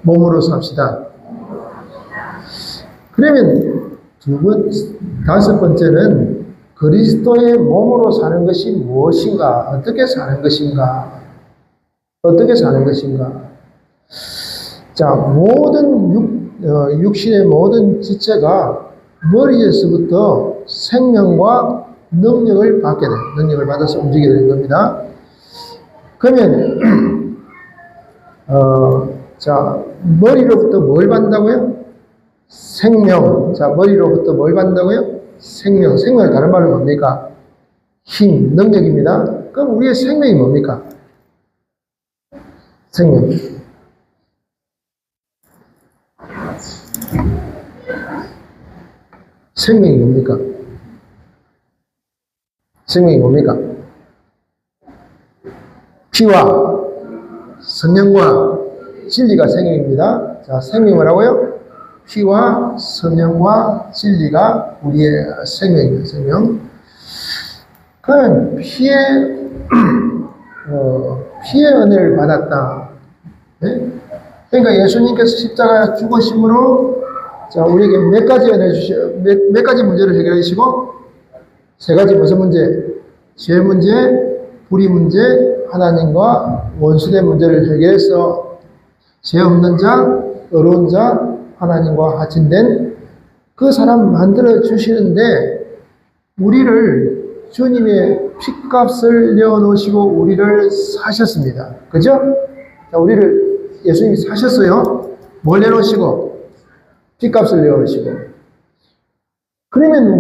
몸으로 삽시다. 그러면 다섯 번째는 그리스도의 몸으로 사는 것이 무엇인가? 어떻게 사는 것인가? 어떻게 사는 것인가? 자, 모든 육신의 모든 지체가 머리에서부터 생명과 능력을 받게 돼요. 능력을 받아서 움직이게 되는 겁니다. 그러면, 자, 머리로부터 뭘 받는다고요? 생명. 자, 머리로부터 뭘 받는다고요? 생명. 생명의 다른 말은 뭡니까? 힘, 능력입니다. 그럼 우리의 생명이 뭡니까? 생명. 생명이 뭡니까? 생명이 뭡니까? 피와 성령과 진리가 생명입니다. 자, 생명이 뭐라고요? 피와 성령과 진리가 우리의 생명입니다. 생명. 그러면 피의 은혜를 받았다. 네? 그러니까 예수님께서 십자가에 죽으심으로 자, 우리에게 몇 가지 은혜 몇 가지 문제를 해결해 주시고, 세 가지 무슨 문제? 죄 문제, 불의 문제, 하나님과 원수된 문제를 해결해서 죄 없는 자, 어려운 자, 하나님과 하친된 그 사람 만들어 주시는데, 우리를 주님의 핏값을 내어놓으시고 우리를 사셨습니다. 그죠? 자, 우리를 예수님이 사셨어요. 뭘 내놓으시고? 핏값을 내어놓으시고. 그러면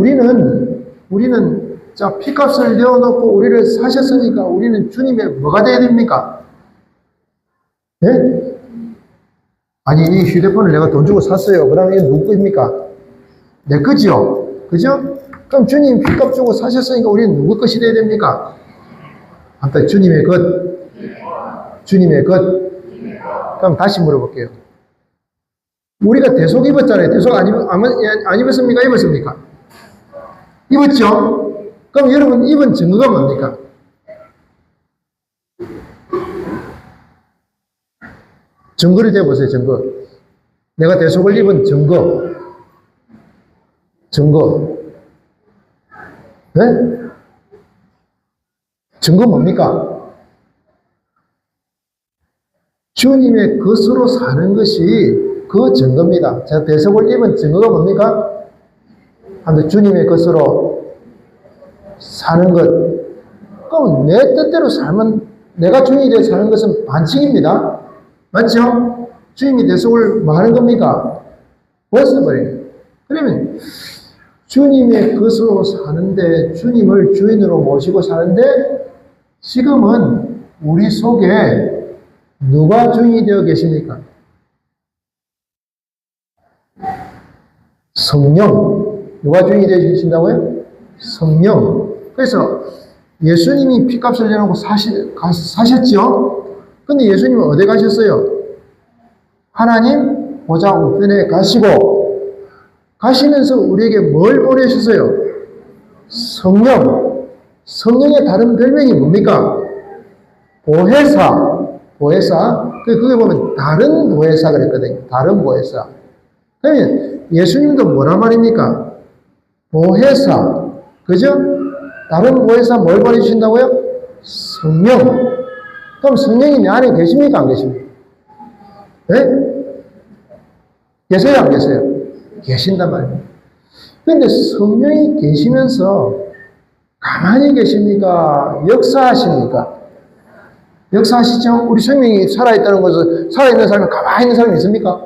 우리는 자, 핏값을 내어놓고 우리를 사셨으니까 우리는 주님의 뭐가 돼야 됩니까? 네? 아니, 이 휴대폰을 내가 돈 주고 샀어요. 그러면 이게 누구 겁니까? 내 거죠? 그죠? 그럼 주님 핏값 주고 사셨으니까 우리는 누구 것이 돼야 됩니까? 아무튼 주님의 것. 주님의 것. 그럼 다시 물어볼게요. 우리가 대속 입었잖아요. 대속 안 입었습니까? 입었습니까? 입었죠? 그럼 여러분 입은 증거가 뭡니까? 증거를 대보세요. 증거. 내가 대속을 입은 증거. 증거. 네? 증거 뭡니까? 주님의 것으로 사는 것이 그 증거입니다. 제가 대속을 입은 증거가 뭡니까? 한데 주님의 것으로 사는 것. 그럼 내 뜻대로 살면 내가 주인이 되어 사는 것은 반칙입니다. 맞죠? 주님이 대속을 뭐 하는 겁니까? 벗어버려요. 그러면 주님의 것으로 사는데, 주님을 주인으로 모시고 사는데, 지금은 우리 속에 누가 주인이 되어 계십니까? 성령. 누가 주인이 되어 계신다고요? 성령. 그래서 예수님이 피값을 내놓고 사셨죠? 근데 예수님은 어디 가셨어요? 하나님 보좌 우편에 가시고, 가시면서 우리에게 뭘 보내셨어요? 성령. 성령의 다른 별명이 뭡니까? 보혜사. 보혜사. 그게 보면 다른 보혜사 그랬거든요. 다른 보혜사. 그러면 예수님도 뭐란 말입니까? 보혜사. 그죠? 다른 보혜사 뭘 보내주신다고요? 성령. 그럼 성령이 내 안에 계십니까? 안 계십니까? 네? 계세요? 안 계세요? 계신단 말이에요. 그런데 성령이 계시면서 가만히 계십니까? 역사하십니까? 역사하시죠? 우리 생명이 살아있다는 것은, 살아있는 사람은 가만히 있는 사람이 있습니까?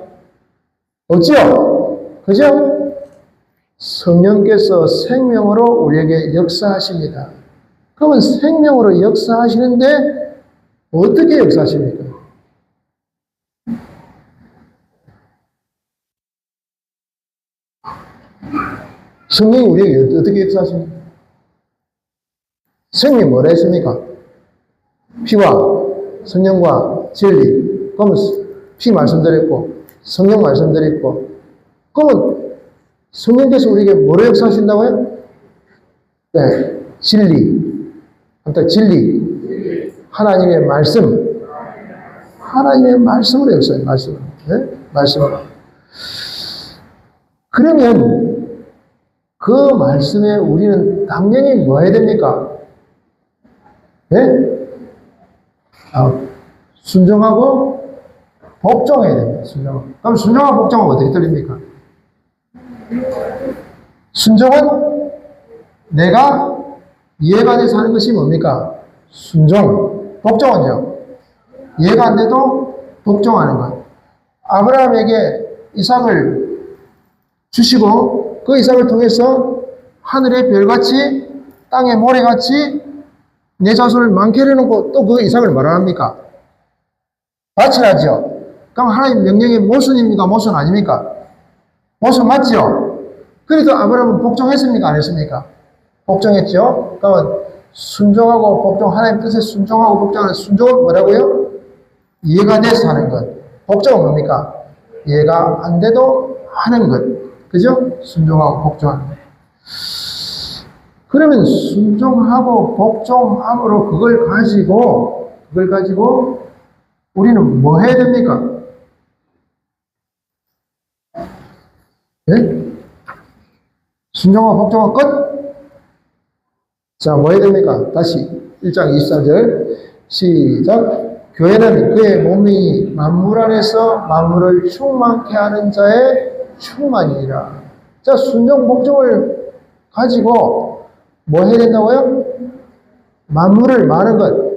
없죠? 그죠? 성령께서 생명으로 우리에게 역사하십니다. 그러면 생명으로 역사하시는데 어떻게 역사하십니까? 성령이 우리에게 어떻게 역사하십니까? 성령이 뭐라 했습니까? 피와 성령과 진리. 그러면 피 말씀드렸고, 성령 말씀드렸고, 그러면 성령께서 우리에게 뭐로 역사하신다고요? 네, 진리. 한때 진리. 하나님의 말씀. 하나님의 말씀으로 역사해요. 말씀으로. 네? 말씀으로. 그러면 그 말씀에 우리는 당연히 뭐 해야 됩니까? 네? 순종하고 복종해야 됩니다. 순종하고. 그럼 순종하고 복종하고 어떻게 틀립니까? 순종은 내가 이해가 돼서 하는 것이 뭡니까? 순종. 복종은요? 이해가 안 돼도 복종하는 것. 아브라함에게 이삭을 주시고 그 이삭을 통해서 하늘의 별같이 땅의 모래같이 내 자손을 많게 해놓고 또 그 이삭을 뭐라 합니까? 바치라죠. 그럼 하나님 명령의 모순입니까? 모순 아닙니까? 모순 맞죠? 그래도 아브라함은 복종했습니까? 안 했습니까? 복종했죠. 그러면 순종하고 복종, 하나님 뜻에 순종하고 복종하는 순종은 뭐라고요? 이해가 돼서 하는 것. 복종은 뭡니까? 이해가 안 돼도 하는 것. 그죠? 순종하고 복종하는 것. 그러면 순종하고 복종함으로 그걸 가지고 우리는 뭐 해야 됩니까? 네? 순종하고 복종하고 끝? 자, 뭐 해야 됩니까? 다시 1장 24절 시작. 교회는 그의 몸이 만물 안에서 만물을 충만케 하는 자의 충만이니라. 자, 순종 복종을 가지고 뭐 해야 된다고요? 만물을 많은 것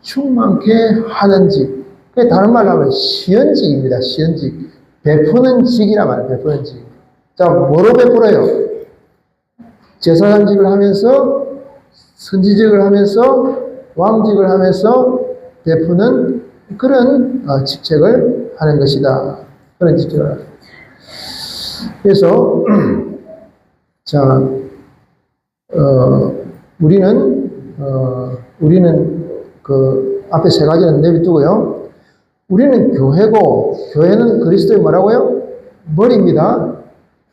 충만케 하는지. 그게 다른 말로 하면 시연직입니다. 시연직. 베푸는 직이란 말이에요. 베푸는 직. 자, 뭐로 베풀어요? 제사장직을 하면서 선지직을 하면서 왕직을 하면서 베푸는 그런 직책을 하는 것이다. 그런 직책을 하는. 그래서 자, 우리는 그 앞에 세 가지는 내비두고요. 우리는 교회고, 교회는 그리스도의 뭐라고요? 머리입니다.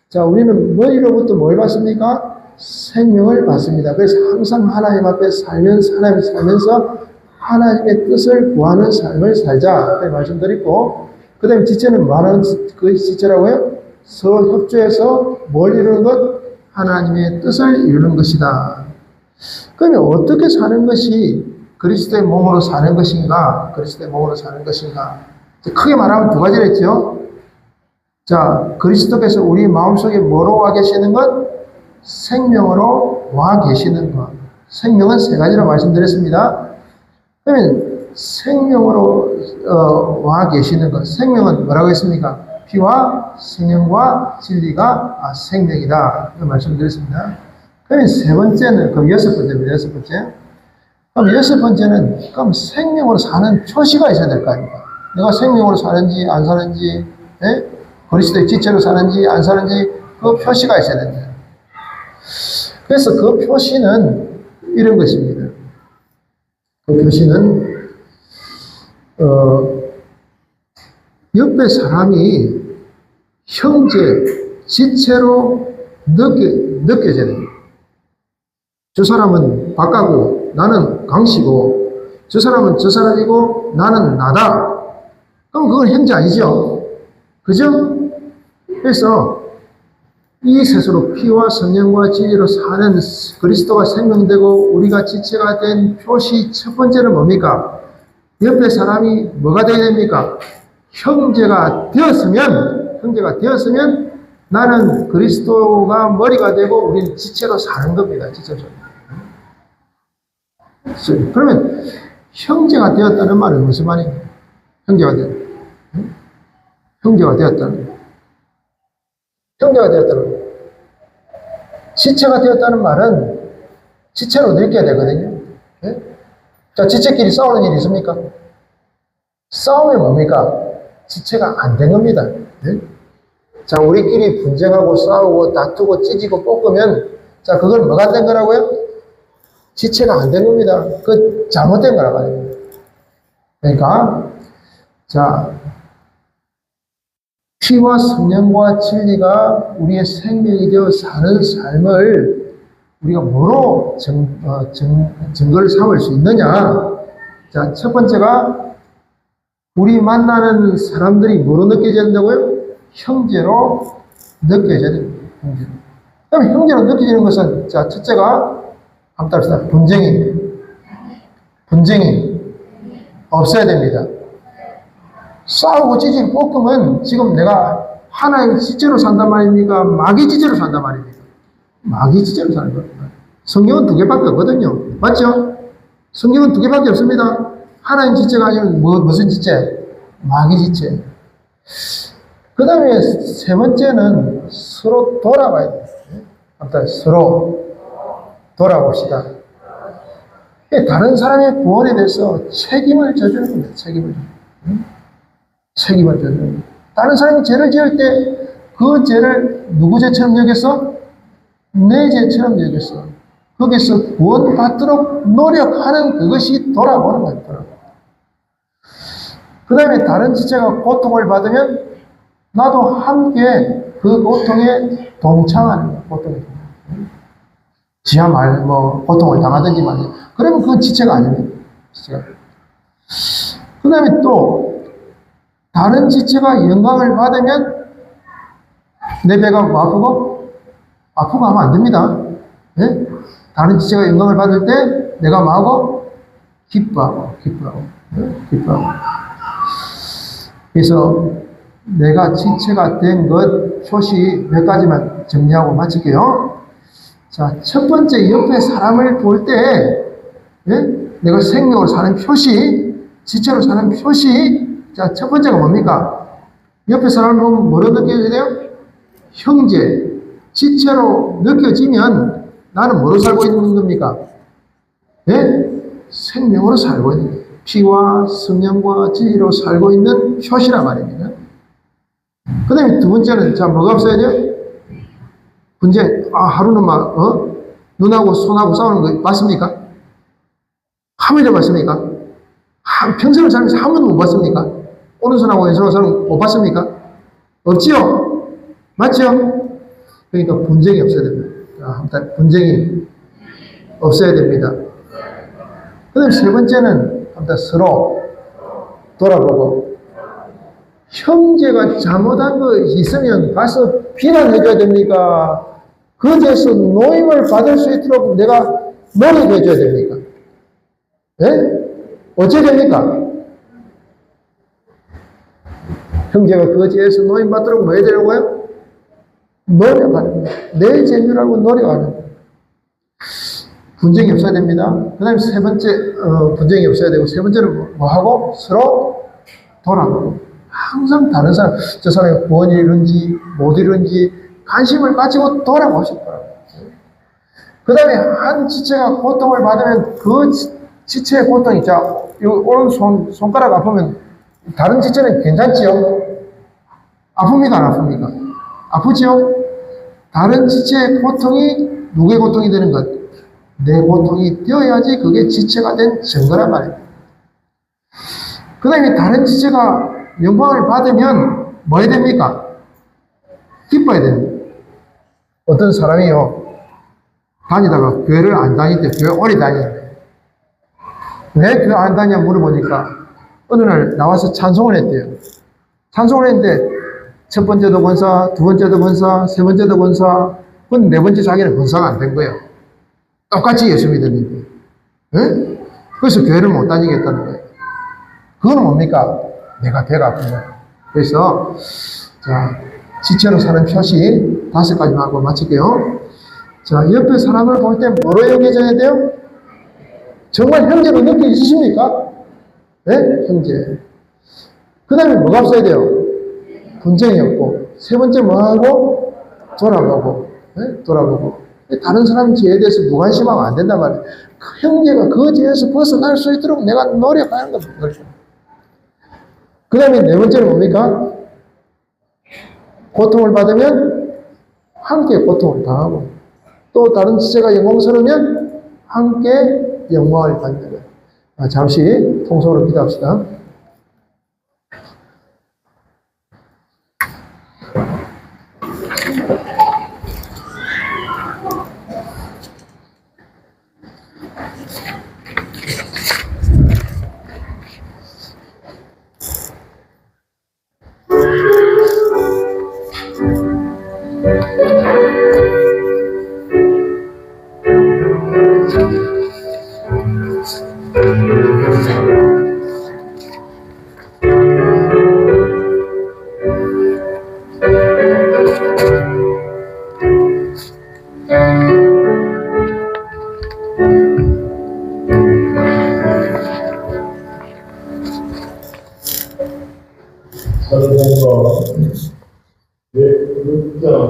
자, 우리는 머리로부터 뭘 받습니까? 생명을 받습니다. 그래서 항상 하나님 앞에 살면서 하나님의 뜻을 구하는 삶을 살자. 그렇게 말씀드리고, 그 다음에 지체는 많은 그 지체라고요? 서협조해서 뭘 이루는 것? 하나님의 뜻을 이루는 것이다. 그러면 어떻게 사는 것이 그리스도의 몸으로 사는 것인가? 그리스도의 몸으로 사는 것인가? 크게 말하면 두 가지를 했죠. 자, 그리스도께서 우리 마음속에 뭐로 와 계시는 것? 생명으로 와 계시는 것. 생명은 세 가지로 말씀드렸습니다. 그러면 생명으로 와 계시는 것. 생명은 뭐라고 했습니까? 피와 생명과 진리가 생명이다. 이렇게 말씀드렸습니다. 그러면 세 번째는, 그럼 여섯 번째입니다. 여섯 번째. 그럼 여섯 번째는, 그럼 생명으로 사는 표시가 있어야 될 거 아닙니까? 내가 생명으로 사는지 안 사는지, 예? 그리스도의 지체로 사는지 안 사는지 그 표시가 있어야 된다. 그래서 그 표시는 이런 것입니다. 그 표시는 옆에 사람이 형제, 지체로 느껴져야 됩니다. 저 사람은 박가고 나는 강씨고 저 사람은 저 사람이고 나는 나다. 그럼 그건 형제 아니죠? 그죠? 그래서 이 스스로 피와 성령과 진리로 사는 그리스도가 생명되고 우리가 지체가 된 표시 첫 번째는 뭡니까? 옆에 사람이 뭐가 되어야 됩니까? 형제가 되었으면 나는 그리스도가 머리가 되고 우리는 지체로 사는 겁니다. 지체로. 그러면 형제가 되었다는 말은 무슨 말이에요? 형제가 되었다. 형제가 되었다는 거. 형제가 되었다는 거. 지체가 되었다는 말은 지체로 느껴야 되거든요. 네? 자, 지체끼리 싸우는 일이 있습니까? 싸우면 뭡니까? 지체가 안 된 겁니다. 네? 자, 우리끼리 분쟁하고 싸우고 다투고 찢고 볶으면 자, 그걸 뭐가 안 된 거라고요? 지체가 안 된 겁니다. 그 잘못된 거라고 합니다. 그러니까 자, 피와 성령과 진리가 우리의 생명이 되어 사는 삶을 우리가 뭐로 증거를 삼을 수 있느냐? 자, 첫 번째가 우리 만나는 사람들이 뭐로 느껴져야 된다고요? 형제로 느껴져야 됩니다. 형제로. 그럼 형제로 느껴지는 것은 자, 첫째가 한번 따라합시다. 분쟁이 없어야 됩니다. 싸우고 찌지고 볶으면 지금 내가 하나의 지체로 산단 말입니까? 마귀 지체로 산단 말입니까? 마귀 지체로 사는 겁니다. 성경은 두 개밖에 없거든요. 맞죠? 성경은 두 개밖에 없습니다. 하나님 지체가 아니면 무슨 지체? 마귀 지체. 그 다음에 세 번째는 서로 돌아봐야 돼요. 아무튼 서로 돌아봅시다. 다른 사람의 구원에 대해서 책임을 져주는 겁니다. 책임을 져주는 겁니다. 다른 사람이 죄를 지을 때 그 죄를 누구 죄처럼 여겼어? 내 죄처럼 여겼어. 거기서 구원받도록 노력하는 그것이 돌아보는 거예요. 그 다음에 다른 지체가 고통을 받으면 나도 함께 그 고통에 동참하는 거예요. 지하 고통을 당하든지 말이야. 그러면 그건 지체가 아닙니다. 그 다음에 또 다른 지체가 영광을 받으면 내 배가 아프고 하면 안 됩니다. 네? 다른 지체가 영광을 받을 때 내가 뭐하고? 기뻐하고. 그래서 내가 지체가 된 것 표시 몇 가지만 정리하고 마칠게요. 자, 첫 번째 옆에 사람을 볼 때 내가 생명으로 사는 표시, 지체로 사는 표시. 자, 첫 번째가 뭡니까? 옆에 사람을 보면 뭐로 느껴져야 돼요? 형제, 지체로 느껴지면 나는 뭐로 살고 있는 겁니까? 생명으로 살고 있는 거예요. 피와 성령과 진리로 살고 있는 표시란 말입니다. 그 다음에 두 번째는, 자, 뭐가 없어야 돼요? 분쟁, 하루는 눈하고 손하고 싸우는 거 맞습니까? 한 번이나 봤습니까? 평생을 살면서 한 번도 못 봤습니까? 오른손하고 왼손하고 못 봤습니까? 없지요? 맞죠? 그러니까 분쟁이 없어야 됩니다. 분쟁이 없어야 됩니다. 그 다음에 세 번째는 서로 돌아보고 형제가 잘못한 거 있으면 가서 비난해줘야 됩니까? 그제서 노임을 받을 수 있도록 내가 노력해줘야 됩니까? 예? 어찌 됩니까? 형제가 거지에서 노임받도록 뭐 해야 되려고요? 노력하는 거예요. 내 재미라고 노력하는 거예요. 분쟁이 없어야 됩니다. 그 다음에 세 번째, 분쟁이 없어야 되고, 세 번째는 뭐 하고? 서로 돌아보고. 항상 다른 사람, 저 사람이 무엇 이룬지, 못 이룬지, 관심을 가지고 돌아보시더라고요. 그 다음에 한 지체가 고통을 받으면 그 지체의 고통이, 자, 오른 손가락 아프면 다른 지체는 괜찮지요? 아픕니까? 안 아픕니까? 아프지요? 다른 지체의 고통이 누구의 고통이 되는 것? 내 고통이 되어야지 그게 지체가 된 증거란 말입니다. 그 다음에 다른 지체가 영광을 받으면 뭐 해야 됩니까? 기뻐야 됩니다. 어떤 사람이요, 다니다가 교회를 안 다닐 때, 교회 오래 다니는데, 왜 교회 안 다니냐 물어보니까, 어느 날 나와서 찬송을 했대요. 찬송을 했는데, 첫 번째도 권사, 두 번째도 권사, 세 번째도 권사, 그건 네 번째 자기는 권사가 안 된 거예요. 똑같이 예수 믿었는데. 네? 그래서 교회를 못 다니겠다는 거예요. 그건 뭡니까? 내가 배가 아픈 거예요. 그래서, 자, 지체로 사는 표시 5가지만 하고 마칠게요. 자, 옆에 사람을 볼 때 뭐로 여겨져야 돼요? 정말 형제로 느껴지십니까? 네? 형제. 그 다음에 뭐가 없어야 돼요? 분쟁이 없고. 세 번째 뭐 하고? 돌아보고. 네? 돌아보고. 다른 사람 죄에 대해서 무관심하면 안 된단 말이에요. 그 형제가 그 죄에서 벗어날 수 있도록 내가 노력하는 겁니다. 그 다음에 네 번째는 뭡니까? 고통을 받으면 함께 고통을 당하고, 또 다른 지체가 영광스러우면 함께 영광을 받는 거예요. 잠시 통성으로 기도합시다. 사랑과 내 묵장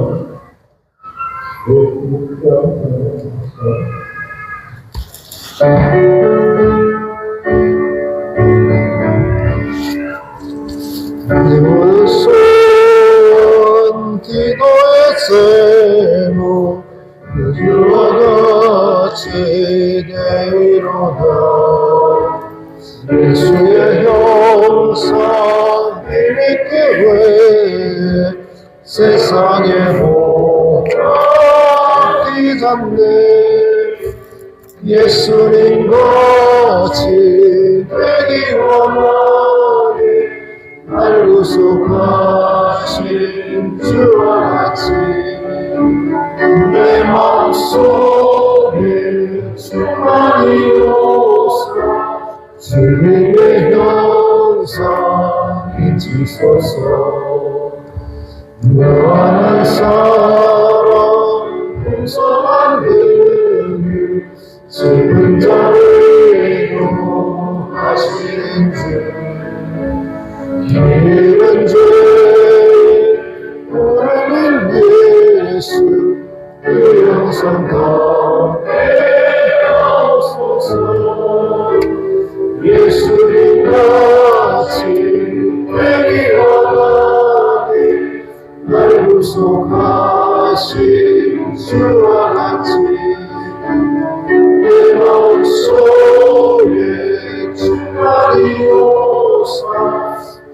내 무슨 기도의 제목 유주와 같이 되리로다. 예수의 형상 일리교회 세상의 모든 잡네. 예수님 같이 되기 원하니 날 구속하신 주와 같이 내 마음속에 충만히 오사 주님의 형상 잊으소서. 무한한 사랑 풍성한 은혜 슬픈 자를 하시는 주 이런 죄 모르는 예수 그 영상 담대하옵소서. 예수님 같이 되기 원하니 날 구속하신 주와 같이 내 마음속에 충만히 오사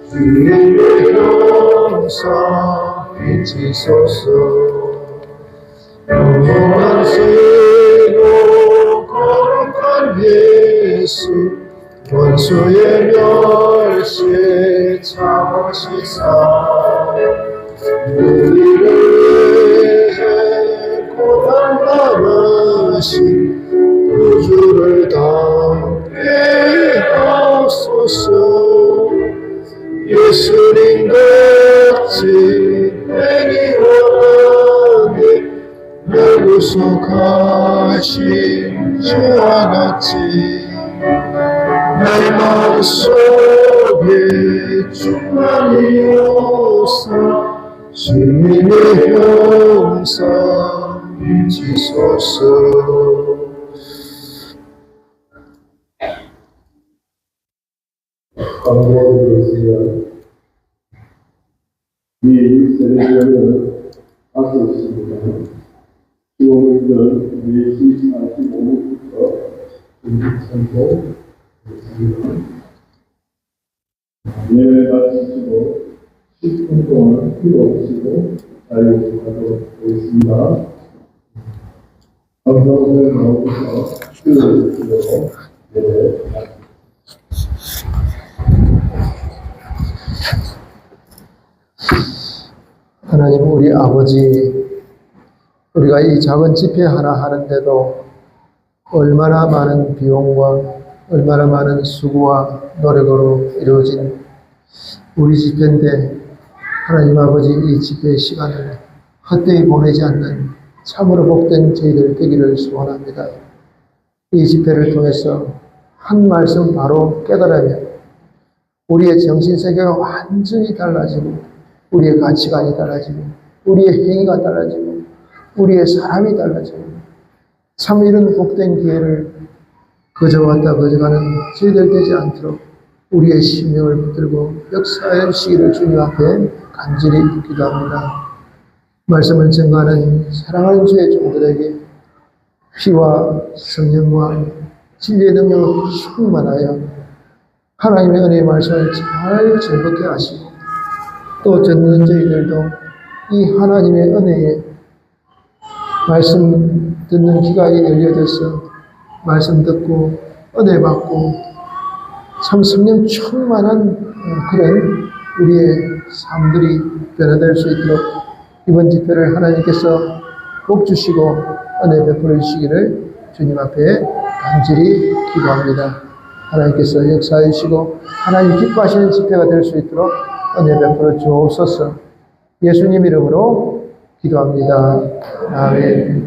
주님의 형상 비치소서. 영원한 세고 거룩한 예수 원수의 멸시에 참으시사 우리를 위해 고난 받으신 구주를 담게 하옵소서. 예수님 같이 되기 원하네 날 구속하신 주와 같이 내 마음속에 충만히 오사 주님의 형상 지소서. 감사드리겠습니다. 이 세례교회는 아셨습니다. 10월 4시 45분부터 준비선고 있습니다. 예배 마치시고 10분 동안 기도하시고 자유하도록 하겠습니다. 감사원을 나오셔서 기도를 드리고 예배 마치겠습니다. 하나님 우리 아버지, 우리가 이 작은 집회 하나 하는데도 얼마나 많은 비용과 얼마나 많은 수고와 노력으로 이루어진 우리 집회인데 하나님 아버지 이 집회의 시간을 헛되이 보내지 않는 참으로 복된 저희들 되기를 소원합니다. 이 집회를 통해서 한 말씀 바로 깨달으면 우리의 정신세계가 완전히 달라지고 우리의 가치관이 달라지고 우리의 행위가 달라지고 우리의 사람이 달라지고 참 이런 복된 기회를 거저 왔다 거저 가는 저희들 되지 않도록 우리의 심령을 붙들고 역사해 주시기를 주님 앞에 간절히 기도합니다. 말씀을 증거하는 사랑하는 주의 종들에게 피와 성령과 진리의 능력으로 충만하여 하나님의 은혜의 말씀을 잘 즐겁게 하시고 또 듣는 저희들도 이 하나님의 은혜에 말씀 듣는 귀가 열려져서 말씀 듣고 은혜 받고 참 성령 충만한 그런 우리의 삶들이 변화될 수 있도록 이번 집회를 하나님께서 복 주시고 은혜 베풀어 주시기를 주님 앞에 간절히 기도합니다. 하나님께서 역사해 주시고 하나님 기뻐하시는 집회가 될 수 있도록 은혜 베풀어 주옵소서. 예수님 이름으로 기도합니다. 아멘.